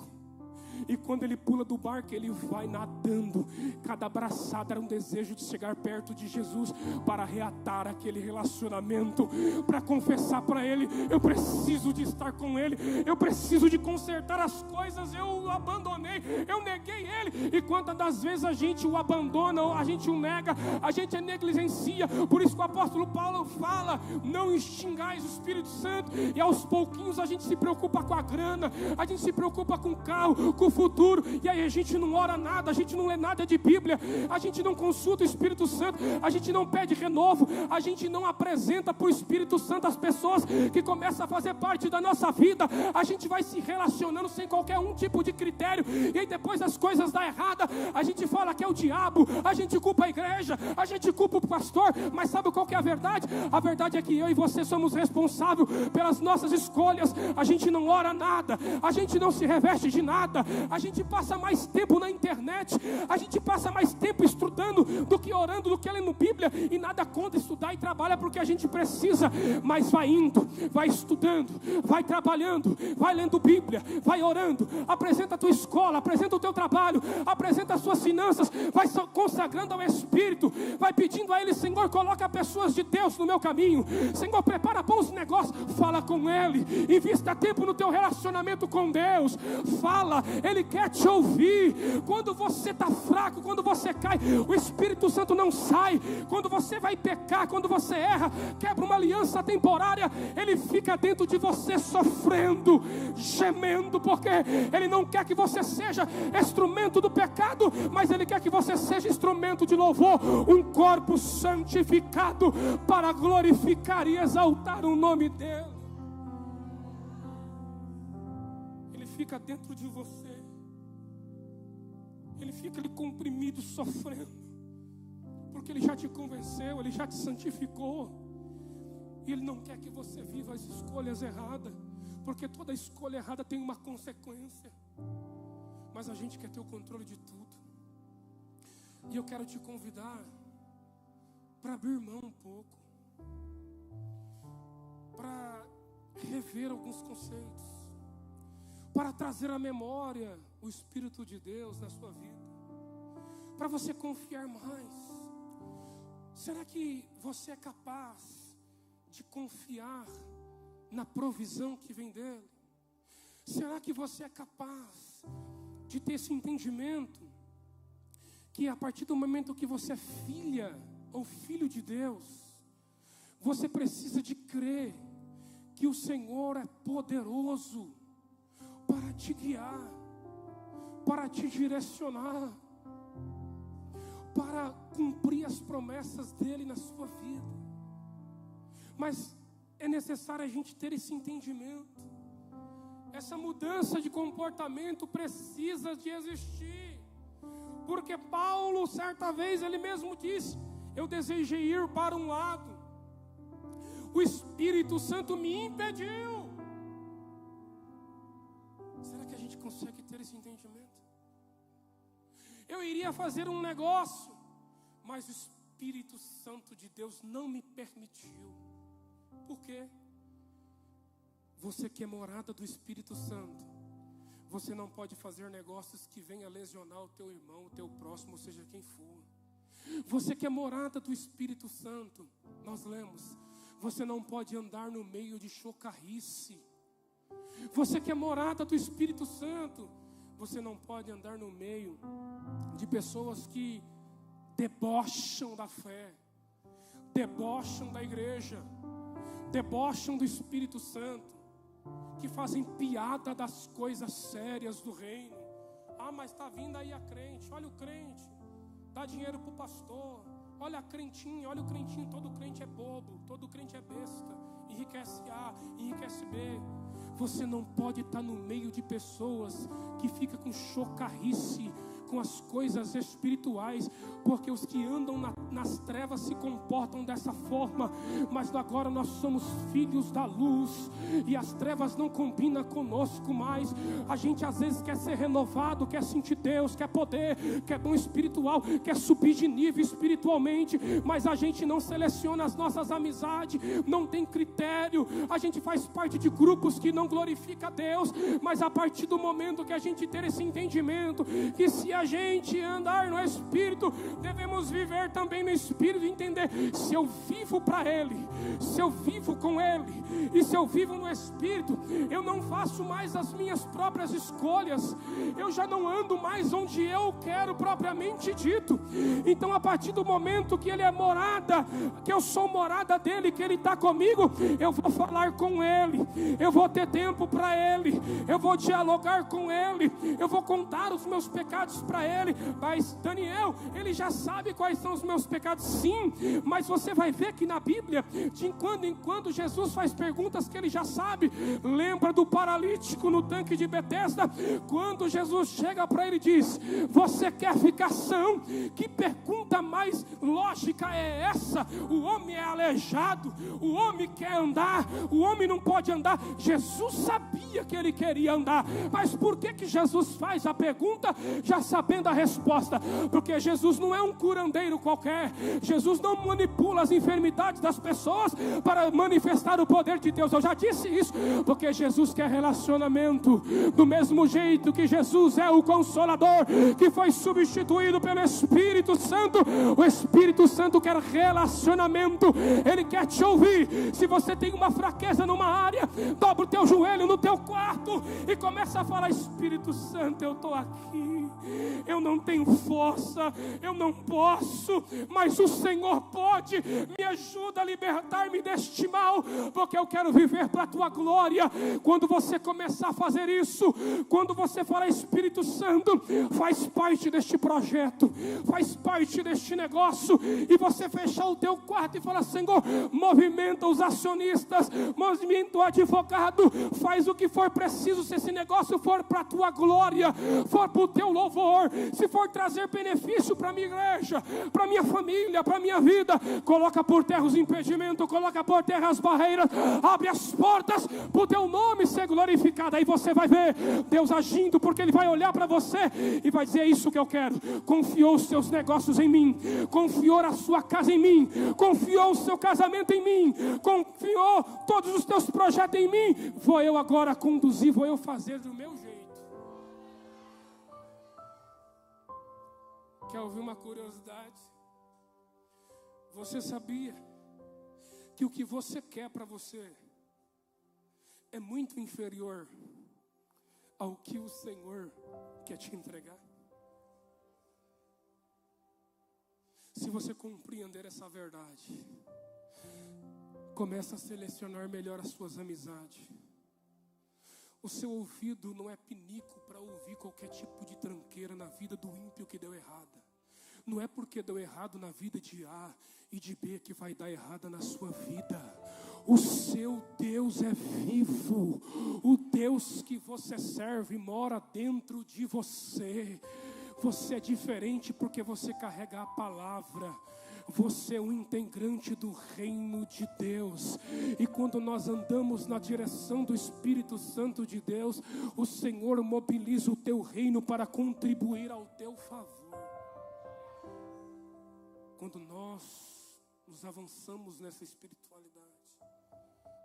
E quando ele pula do barco, ele vai nadando. Cada braçada era um desejo de chegar perto de Jesus, para reatar aquele relacionamento, para confessar para Ele: eu preciso de estar com Ele, eu preciso de consertar as coisas. Eu o abandonei, eu neguei Ele. E quantas das vezes a gente o abandona, a gente o nega, a gente negligencia. Por isso que o apóstolo Paulo fala: não extingais o Espírito Santo. E aos pouquinhos a gente se preocupa com a grana, a gente se preocupa com o carro, com o futuro, e aí a gente não ora nada, a gente não lê nada de Bíblia, a gente não consulta o Espírito Santo, a gente não pede renovo, a gente não apresenta para o Espírito Santo as pessoas que começam a fazer parte da nossa vida, a gente vai se relacionando sem qualquer tipo de critério, e aí depois as coisas dão errada, a gente fala que é o diabo, a gente culpa a igreja, a gente culpa o pastor, mas sabe qual que é a verdade? A verdade é que eu e você somos responsáveis pelas nossas escolhas. A gente não ora nada, a gente não se reveste de nada, a gente passa mais tempo na internet, a gente passa mais tempo estudando do que orando, do que lendo Bíblia, e nada contra estudar e trabalhar porque a gente precisa, mas vai indo, vai estudando, vai trabalhando, vai lendo Bíblia, vai orando, apresenta a tua escola, apresenta o teu trabalho, apresenta as suas finanças, vai consagrando ao Espírito, vai pedindo a Ele: Senhor, coloca pessoas de Deus no meu caminho, Senhor, prepara bons negócios, fala com Ele, invista tempo no teu relacionamento com Deus, fala, Ele quer te ouvir. Quando você está fraco, quando você cai, o Espírito Santo não sai. Quando você vai pecar, quando você erra, quebra uma aliança temporária, Ele fica dentro de você sofrendo, gemendo, porque Ele não quer que você seja instrumento do pecado, mas Ele quer que você seja instrumento de louvor, um corpo santificado para glorificar e exaltar o nome dEle. Ele fica dentro de você, Ele fica ali comprimido, sofrendo, porque Ele já te convenceu, Ele já te santificou, e Ele não quer que você viva as escolhas erradas, porque toda escolha errada tem uma consequência, mas a gente quer ter o controle de tudo. E eu quero te convidar para abrir mão um pouco, para rever alguns conceitos, para trazer à memória o Espírito de Deus na sua vida, para você confiar mais. Será que você é capaz de confiar na provisão que vem dEle? Será que você é capaz de ter esse entendimento que a partir do momento que você é filha ou filho de Deus, você precisa de crer que o Senhor é poderoso para te guiar, para te direcionar, para cumprir as promessas dEle na sua vida? Mas é necessário a gente ter esse entendimento. Essa mudança de comportamento precisa de existir. Porque Paulo, certa vez, ele mesmo disse: eu desejei ir para um lado, o Espírito Santo me impediu. Será que a gente consegue ter esse entendimento? Eu iria fazer um negócio, mas o Espírito Santo de Deus não me permitiu. Por quê? Você que é morada do Espírito Santo, você não pode fazer negócios que venha lesionar o teu irmão, o teu próximo, ou seja, quem for. Você que é morada do Espírito Santo, nós lemos, você não pode andar no meio de chocarrice. Você que é morada do Espírito Santo, você não pode andar no meio de pessoas que debocham da fé, debocham da igreja, debocham do Espírito Santo, que fazem piada das coisas sérias do reino. Ah, mas está vindo aí a crente, olha o crente, dá dinheiro para o pastor, olha a crentinha, olha o crentinho, todo crente é bobo, todo crente é besta, enriquece A, enriquece B. Você não pode estar no meio de pessoas que ficam com chocarrice com as coisas espirituais, porque os que andam nas trevas se comportam dessa forma, mas agora nós somos filhos da luz, e as trevas não combinam conosco mais. A gente às vezes quer ser renovado, quer sentir Deus, quer poder, quer dom espiritual, quer subir de nível espiritualmente, mas a gente não seleciona as nossas amizades, não tem critério, a gente faz parte de grupos que não glorificam a Deus, mas a partir do momento que a gente ter esse entendimento, que se a gente andar no Espírito, devemos viver também no Espírito e entender: se eu vivo para Ele, se eu vivo com Ele, e se eu vivo no Espírito, eu não faço mais as minhas próprias escolhas, eu já não ando mais onde eu quero propriamente dito. Então, a partir do momento que Ele é morada, que eu sou morada dEle, que Ele está comigo, eu vou falar com Ele, eu vou ter tempo para Ele, eu vou dialogar com Ele, eu vou contar os meus pecados para Ele. Mas Daniel, ele já sabe quais são os meus pecados. Sim, mas você vai ver que na Bíblia, de quando em quando, Jesus faz perguntas que Ele já sabe. Lembra do paralítico no tanque de Betesda? Quando Jesus chega para ele e diz: você quer ficar são? Que pergunta mais lógica é essa? O homem é aleijado, o homem quer andar, o homem não pode andar. Jesus sabia que ele queria andar, mas por que Jesus faz a pergunta já sabendo a resposta? Porque Jesus não é um curandeiro qualquer, Jesus não manipula as enfermidades das pessoas para manifestar o poder de Deus. Eu já disse isso, porque Jesus quer relacionamento. Do mesmo jeito que Jesus é o Consolador, que foi substituído pelo Espírito Santo, o Espírito Santo quer relacionamento. Ele quer te ouvir. Se você tem uma fraqueza numa área, dobra o teu joelho no teu quarto e começa a falar: Espírito Santo, eu estou aqui, eu não tenho força, eu não posso, mas o Senhor pode. Me ajuda a libertar-me deste mal, porque eu quero viver para a tua glória. Quando você começar a fazer isso, quando você falar: Espírito Santo, faz parte deste projeto, faz parte deste negócio, e você fechar o teu quarto e falar: Senhor, movimenta os acionistas, movimenta o advogado, faz o que for preciso. Se esse negócio for para a tua glória, for para o teu louvor, se for trazer benefício para a minha igreja, para a minha família, para a minha vida, coloca por terra os impedimentos, coloca por terra as barreiras, abre as portas para o teu nome ser glorificado. Aí você vai ver Deus agindo, porque Ele vai olhar para você e vai dizer: é isso que eu quero. Confiou os seus negócios em mim, confiou a sua casa em mim, confiou o seu casamento em mim, confiou todos os teus projetos em mim. Vou eu agora conduzir, vou eu fazer do meu jeito. Quer ouvir uma curiosidade? Você sabia que o que você quer para você é muito inferior ao que o Senhor quer te entregar? Se você compreender essa verdade, começa a selecionar melhor as suas amizades. O seu ouvido não é pinico para ouvir qualquer tipo de tranqueira na vida do ímpio que deu errada. Não é porque deu errado na vida de A e de B que vai dar errada na sua vida. O seu Deus é vivo. O Deus que você serve mora dentro de você. Você é diferente porque você carrega a palavra. Você é um integrante do reino de Deus. E quando nós andamos na direção do Espírito Santo de Deus, o Senhor mobiliza o teu reino para contribuir ao teu favor. Quando nós nos avançamos nessa espiritualidade,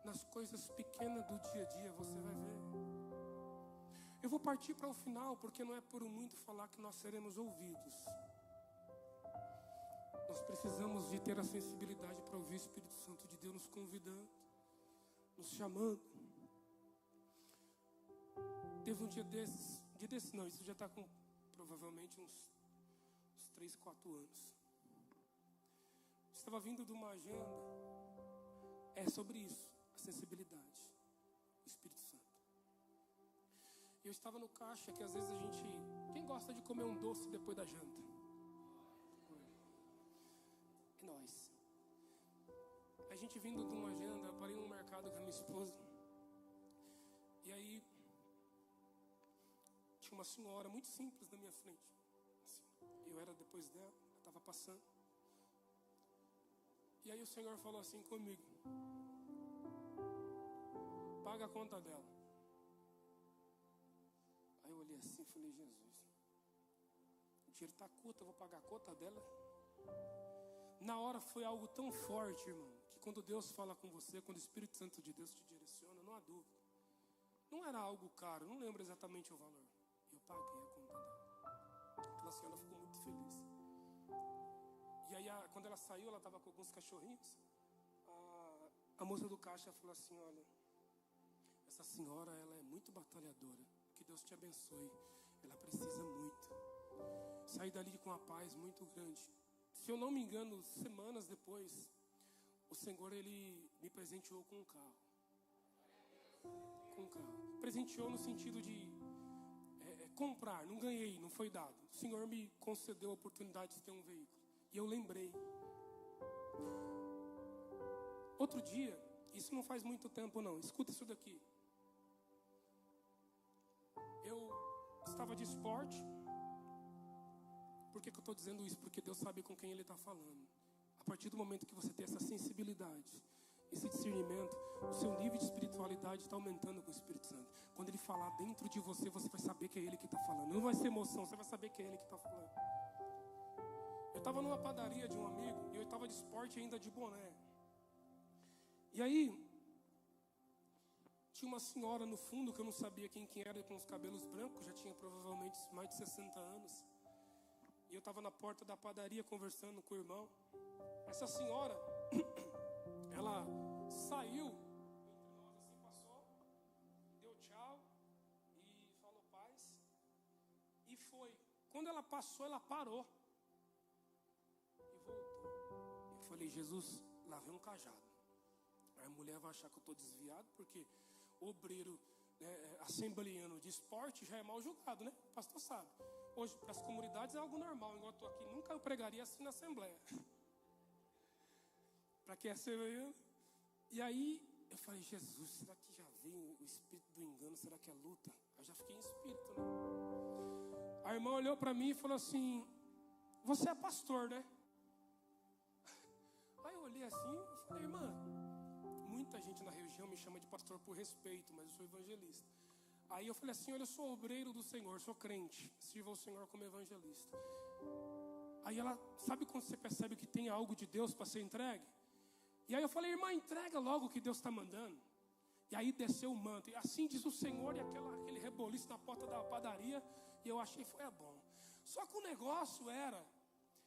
nas coisas pequenas do dia a dia, você vai ver. Eu vou partir para o final, porque não é por muito falar que nós seremos ouvidos. Nós precisamos de ter a sensibilidade para ouvir o Espírito Santo de Deus nos convidando, nos chamando. Teve um dia desses não, isso já está com provavelmente uns 3, 4 anos. Estava vindo de uma agenda, é sobre isso, a sensibilidade, o Espírito Santo. Eu estava no caixa, que às vezes a gente, quem gosta de comer um doce depois da janta? É nós. A gente vindo de uma agenda, eu parei no mercado com a minha esposa, e aí tinha uma senhora muito simples na minha frente. Eu era depois dela, ela estava passando. E aí o Senhor falou assim comigo: paga a conta dela. Aí eu olhei assim e falei: Jesus, o dinheiro está curto, eu vou pagar a conta dela? Na hora foi algo tão forte, irmão, que quando Deus fala com você, quando o Espírito Santo de Deus te direciona, não há dúvida. Não era algo caro, não lembro exatamente o valor. Eu paguei a conta dela. Aquela a senhora ficou muito feliz. E aí, quando ela saiu, ela estava com alguns cachorrinhos. A moça do caixa falou assim: olha, essa senhora, ela é muito batalhadora. Que Deus te abençoe. Ela precisa muito. Saí dali com uma paz muito grande. Se eu não me engano, semanas depois, o Senhor, Ele me presenteou com um carro. Com um carro. Presenteou no sentido de comprar. Não ganhei, não foi dado. O Senhor me concedeu a oportunidade de ter um veículo. E eu lembrei. Outro dia, isso não faz muito tempo não, escuta isso daqui. Eu estava de esporte. Por que eu estou dizendo isso? Porque Deus sabe com quem Ele está falando. A partir do momento que você tem essa sensibilidade, esse discernimento, o seu nível de espiritualidade está aumentando com o Espírito Santo. Quando Ele falar dentro de você, você vai saber que é Ele que está falando. Não vai ser emoção, você vai saber que é Ele que está falando. Eu estava numa padaria de um amigo e eu estava de esporte ainda de boné. E aí, tinha uma senhora no fundo que eu não sabia quem era, com os cabelos brancos, já tinha provavelmente mais de 60 anos. E eu estava na porta da padaria conversando com o irmão. Essa senhora, ela saiu entre nós assim, passou, deu tchau e falou paz. E foi. Quando ela passou, ela parou. E voltou. Eu falei: Jesus, lá vem um cajado. A mulher vai achar que eu estou desviado, porque obreiro, assembleano de esporte já é mal julgado, né? O pastor sabe. Hoje, para as comunidades é algo normal. Igual eu estou aqui, nunca eu pregaria assim na assembleia. Para quem é assembleano. E aí, eu falei: Jesus, será que já vem o espírito do engano? Será que é luta? Eu já fiquei em espírito, né? A irmã olhou para mim e falou assim: você é pastor, né? Aí eu olhei assim e falei: irmã, muita gente na região me chama de pastor por respeito, mas eu sou evangelista. Aí eu falei assim: olha, eu sou obreiro do Senhor, sou crente, sirvo ao Senhor como evangelista. Aí ela, sabe quando você percebe que tem algo de Deus para ser entregue? E aí eu falei: irmã, entrega logo o que Deus está mandando. E aí desceu o manto, e assim diz o Senhor, e aquele reboliço na porta da padaria. E eu achei, foi bom. Só que o negócio era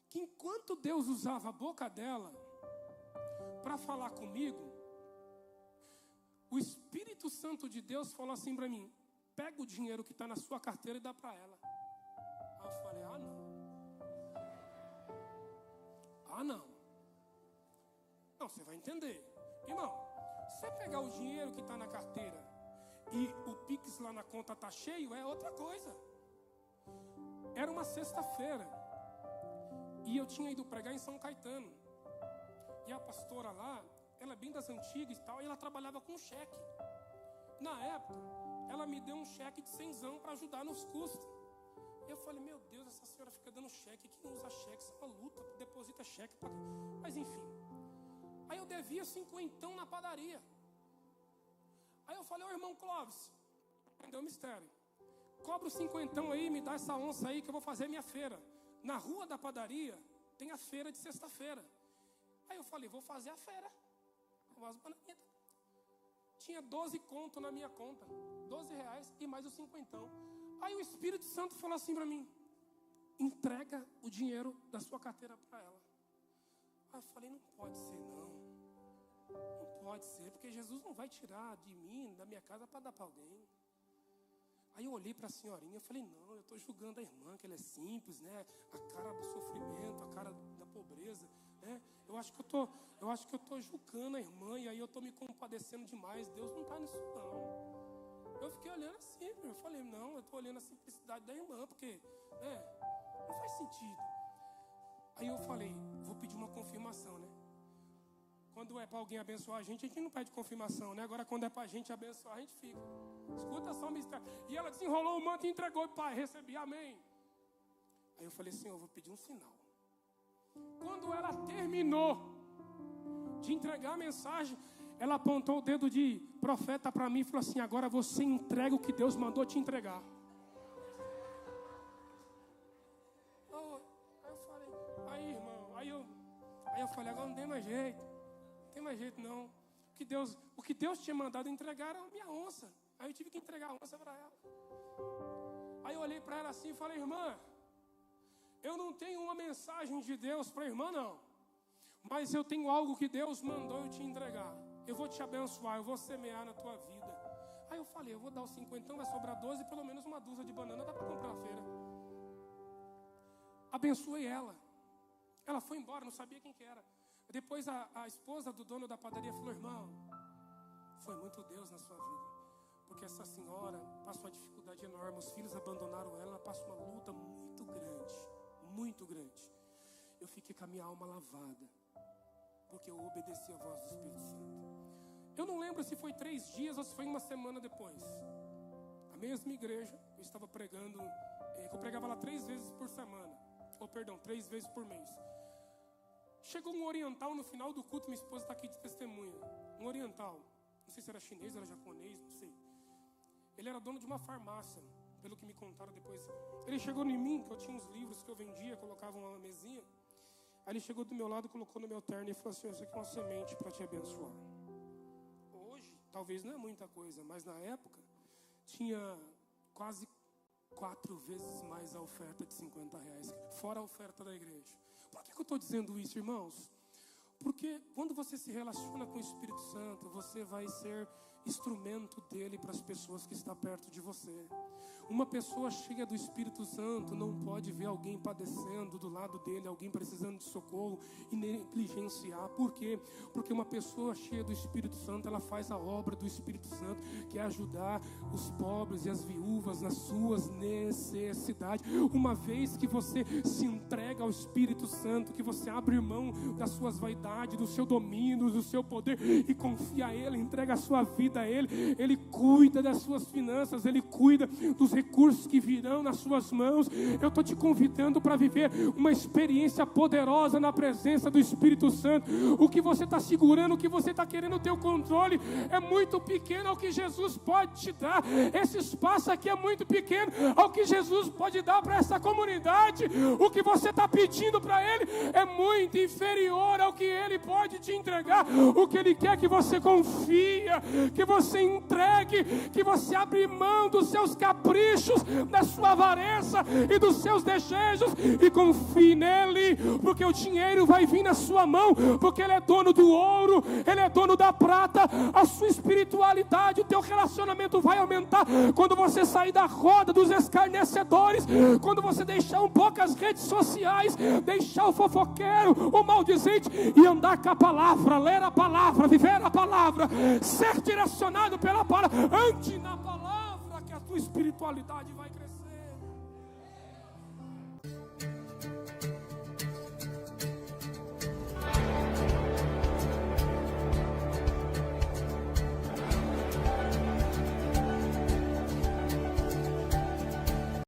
que enquanto Deus usava a boca dela para falar comigo, o Espírito Santo de Deus falou assim para mim: pega o dinheiro que está na sua carteira e dá para ela. Aí eu falei: ah não. Não, você vai entender. Irmão, se você pegar o dinheiro que está na carteira e o Pix lá na conta está cheio, é outra coisa. Era uma sexta-feira e eu tinha ido pregar em São Caetano. E a pastora lá, ela é bem das antigas e tal, e ela trabalhava com cheque. Na época, ela me deu um cheque de 100 para ajudar nos custos. Eu falei: meu Deus, essa senhora fica dando cheque. Quem usa cheque? Isso é uma luta, deposita cheque. Mas enfim. Aí eu devia 50 na padaria. Aí eu falei: ô irmão Clóvis, entendeu o mistério? Cobra os 50 aí, me dá essa onça aí que eu vou fazer minha feira. Na rua da padaria tem a feira de sexta-feira. Aí eu falei: vou fazer a feira. Tinha 12 conto na minha conta, 12 reais e mais os 50. Aí o Espírito Santo falou assim para mim: entrega o dinheiro da sua carteira para ela. Aí eu falei: não pode ser não. Não pode ser, porque Jesus não vai tirar de mim, da minha casa, para dar para alguém. Aí eu olhei para a senhorinha e falei: não, eu estou julgando a irmã, que ela é simples, né? A cara do sofrimento, a cara da pobreza, né? Eu acho que eu estou julgando a irmã, e aí eu estou me compadecendo demais. Deus não está nisso não. Eu fiquei olhando assim, eu falei: não, eu estou olhando a simplicidade da irmã, porque não faz sentido. Aí eu falei: vou pedir uma confirmação, né? Quando é para alguém abençoar a gente não pede confirmação, né? Agora quando é para a gente abençoar, a gente fica. Escuta só o mistério. E ela desenrolou o manto e entregou. E pai, recebi, amém. Aí eu falei: Senhor, eu vou pedir um sinal. Quando ela terminou de entregar a mensagem, ela apontou o dedo de profeta para mim e falou assim: agora você entrega o que Deus mandou te entregar. Aí eu falei: aí irmão, aí eu falei: agora não tem mais jeito. Não tem mais jeito não. O que Deus tinha mandado entregar era a minha onça. Aí eu tive que entregar a onça para ela. Aí eu olhei para ela assim e falei: irmã, Eu não tenho uma mensagem de Deus para a irmã, não. Mas eu tenho algo que Deus mandou eu te entregar. Eu vou te abençoar, eu vou semear na tua vida. Aí eu falei, eu vou dar os 50, vai sobrar 12, pelo menos uma dúzia de banana dá para comprar na feira. Abençoei ela. Ela foi embora, não sabia quem que era. Depois a esposa do dono da padaria falou, irmão, foi muito Deus na sua vida. Porque essa senhora passa uma dificuldade enorme, os filhos abandonaram ela, ela passa uma luta muito grande, muito grande. Eu fiquei com a minha alma lavada, porque eu obedeci a voz do Espírito Santo. Eu não lembro se foi 3 dias ou se foi uma semana depois. A mesma igreja, eu estava pregando, eu pregava lá 3 vezes por semana. 3 vezes por mês. Chegou um oriental no final do culto, minha esposa está aqui de testemunha. Um oriental, não sei se era chinês, era japonês, não sei. Ele era dono de uma farmácia, pelo que me contaram depois. Ele chegou em mim, que eu tinha uns livros que eu vendia, colocava uma mesinha. Aí ele chegou do meu lado, colocou no meu terno e falou assim, isso aqui é uma semente para te abençoar. Hoje, talvez não é muita coisa, mas na época, tinha quase 4 vezes mais a oferta de R$50, fora a oferta da igreja. Por que eu estou dizendo isso, irmãos? Porque quando você se relaciona com o Espírito Santo, você vai ser instrumento dele para as pessoas que estão perto de você. Uma pessoa cheia do Espírito Santo não pode ver alguém padecendo do lado dele, alguém precisando de socorro e negligenciar. Por quê? Porque uma pessoa cheia do Espírito Santo, ela faz a obra do Espírito Santo, que é ajudar os pobres e as viúvas nas suas necessidades. Uma vez que você se entrega ao Espírito Santo, que você abre mão das suas vaidades, do seu domínio, do seu poder e confia a Ele, entrega a sua vida a Ele, Ele cuida das suas finanças, Ele cuida dos recursos que virão nas suas mãos. Eu estou te convidando para viver uma experiência poderosa na presença do Espírito Santo. O que você está segurando, o que você está querendo ter o controle, é muito pequeno ao que Jesus pode te dar. Esse espaço aqui é muito pequeno ao que Jesus pode dar para essa comunidade. O que você está pedindo para Ele é muito inferior ao que Ele pode te entregar. O que Ele quer que você confia, que você entregue, que você abre mão dos seus caprichos, da sua avareza e dos seus desejos e confie nele, porque o dinheiro vai vir na sua mão, porque Ele é dono do ouro, Ele é dono da prata. A sua espiritualidade, o teu relacionamento vai aumentar quando você sair da roda dos escarnecedores, quando você deixar um pouco as redes sociais, deixar o fofoqueiro, o maldizente e andar com a palavra, ler a palavra, viver a palavra, ser direcionado pela palavra, ande na palavra, que a tua espiritualidade vai crescer.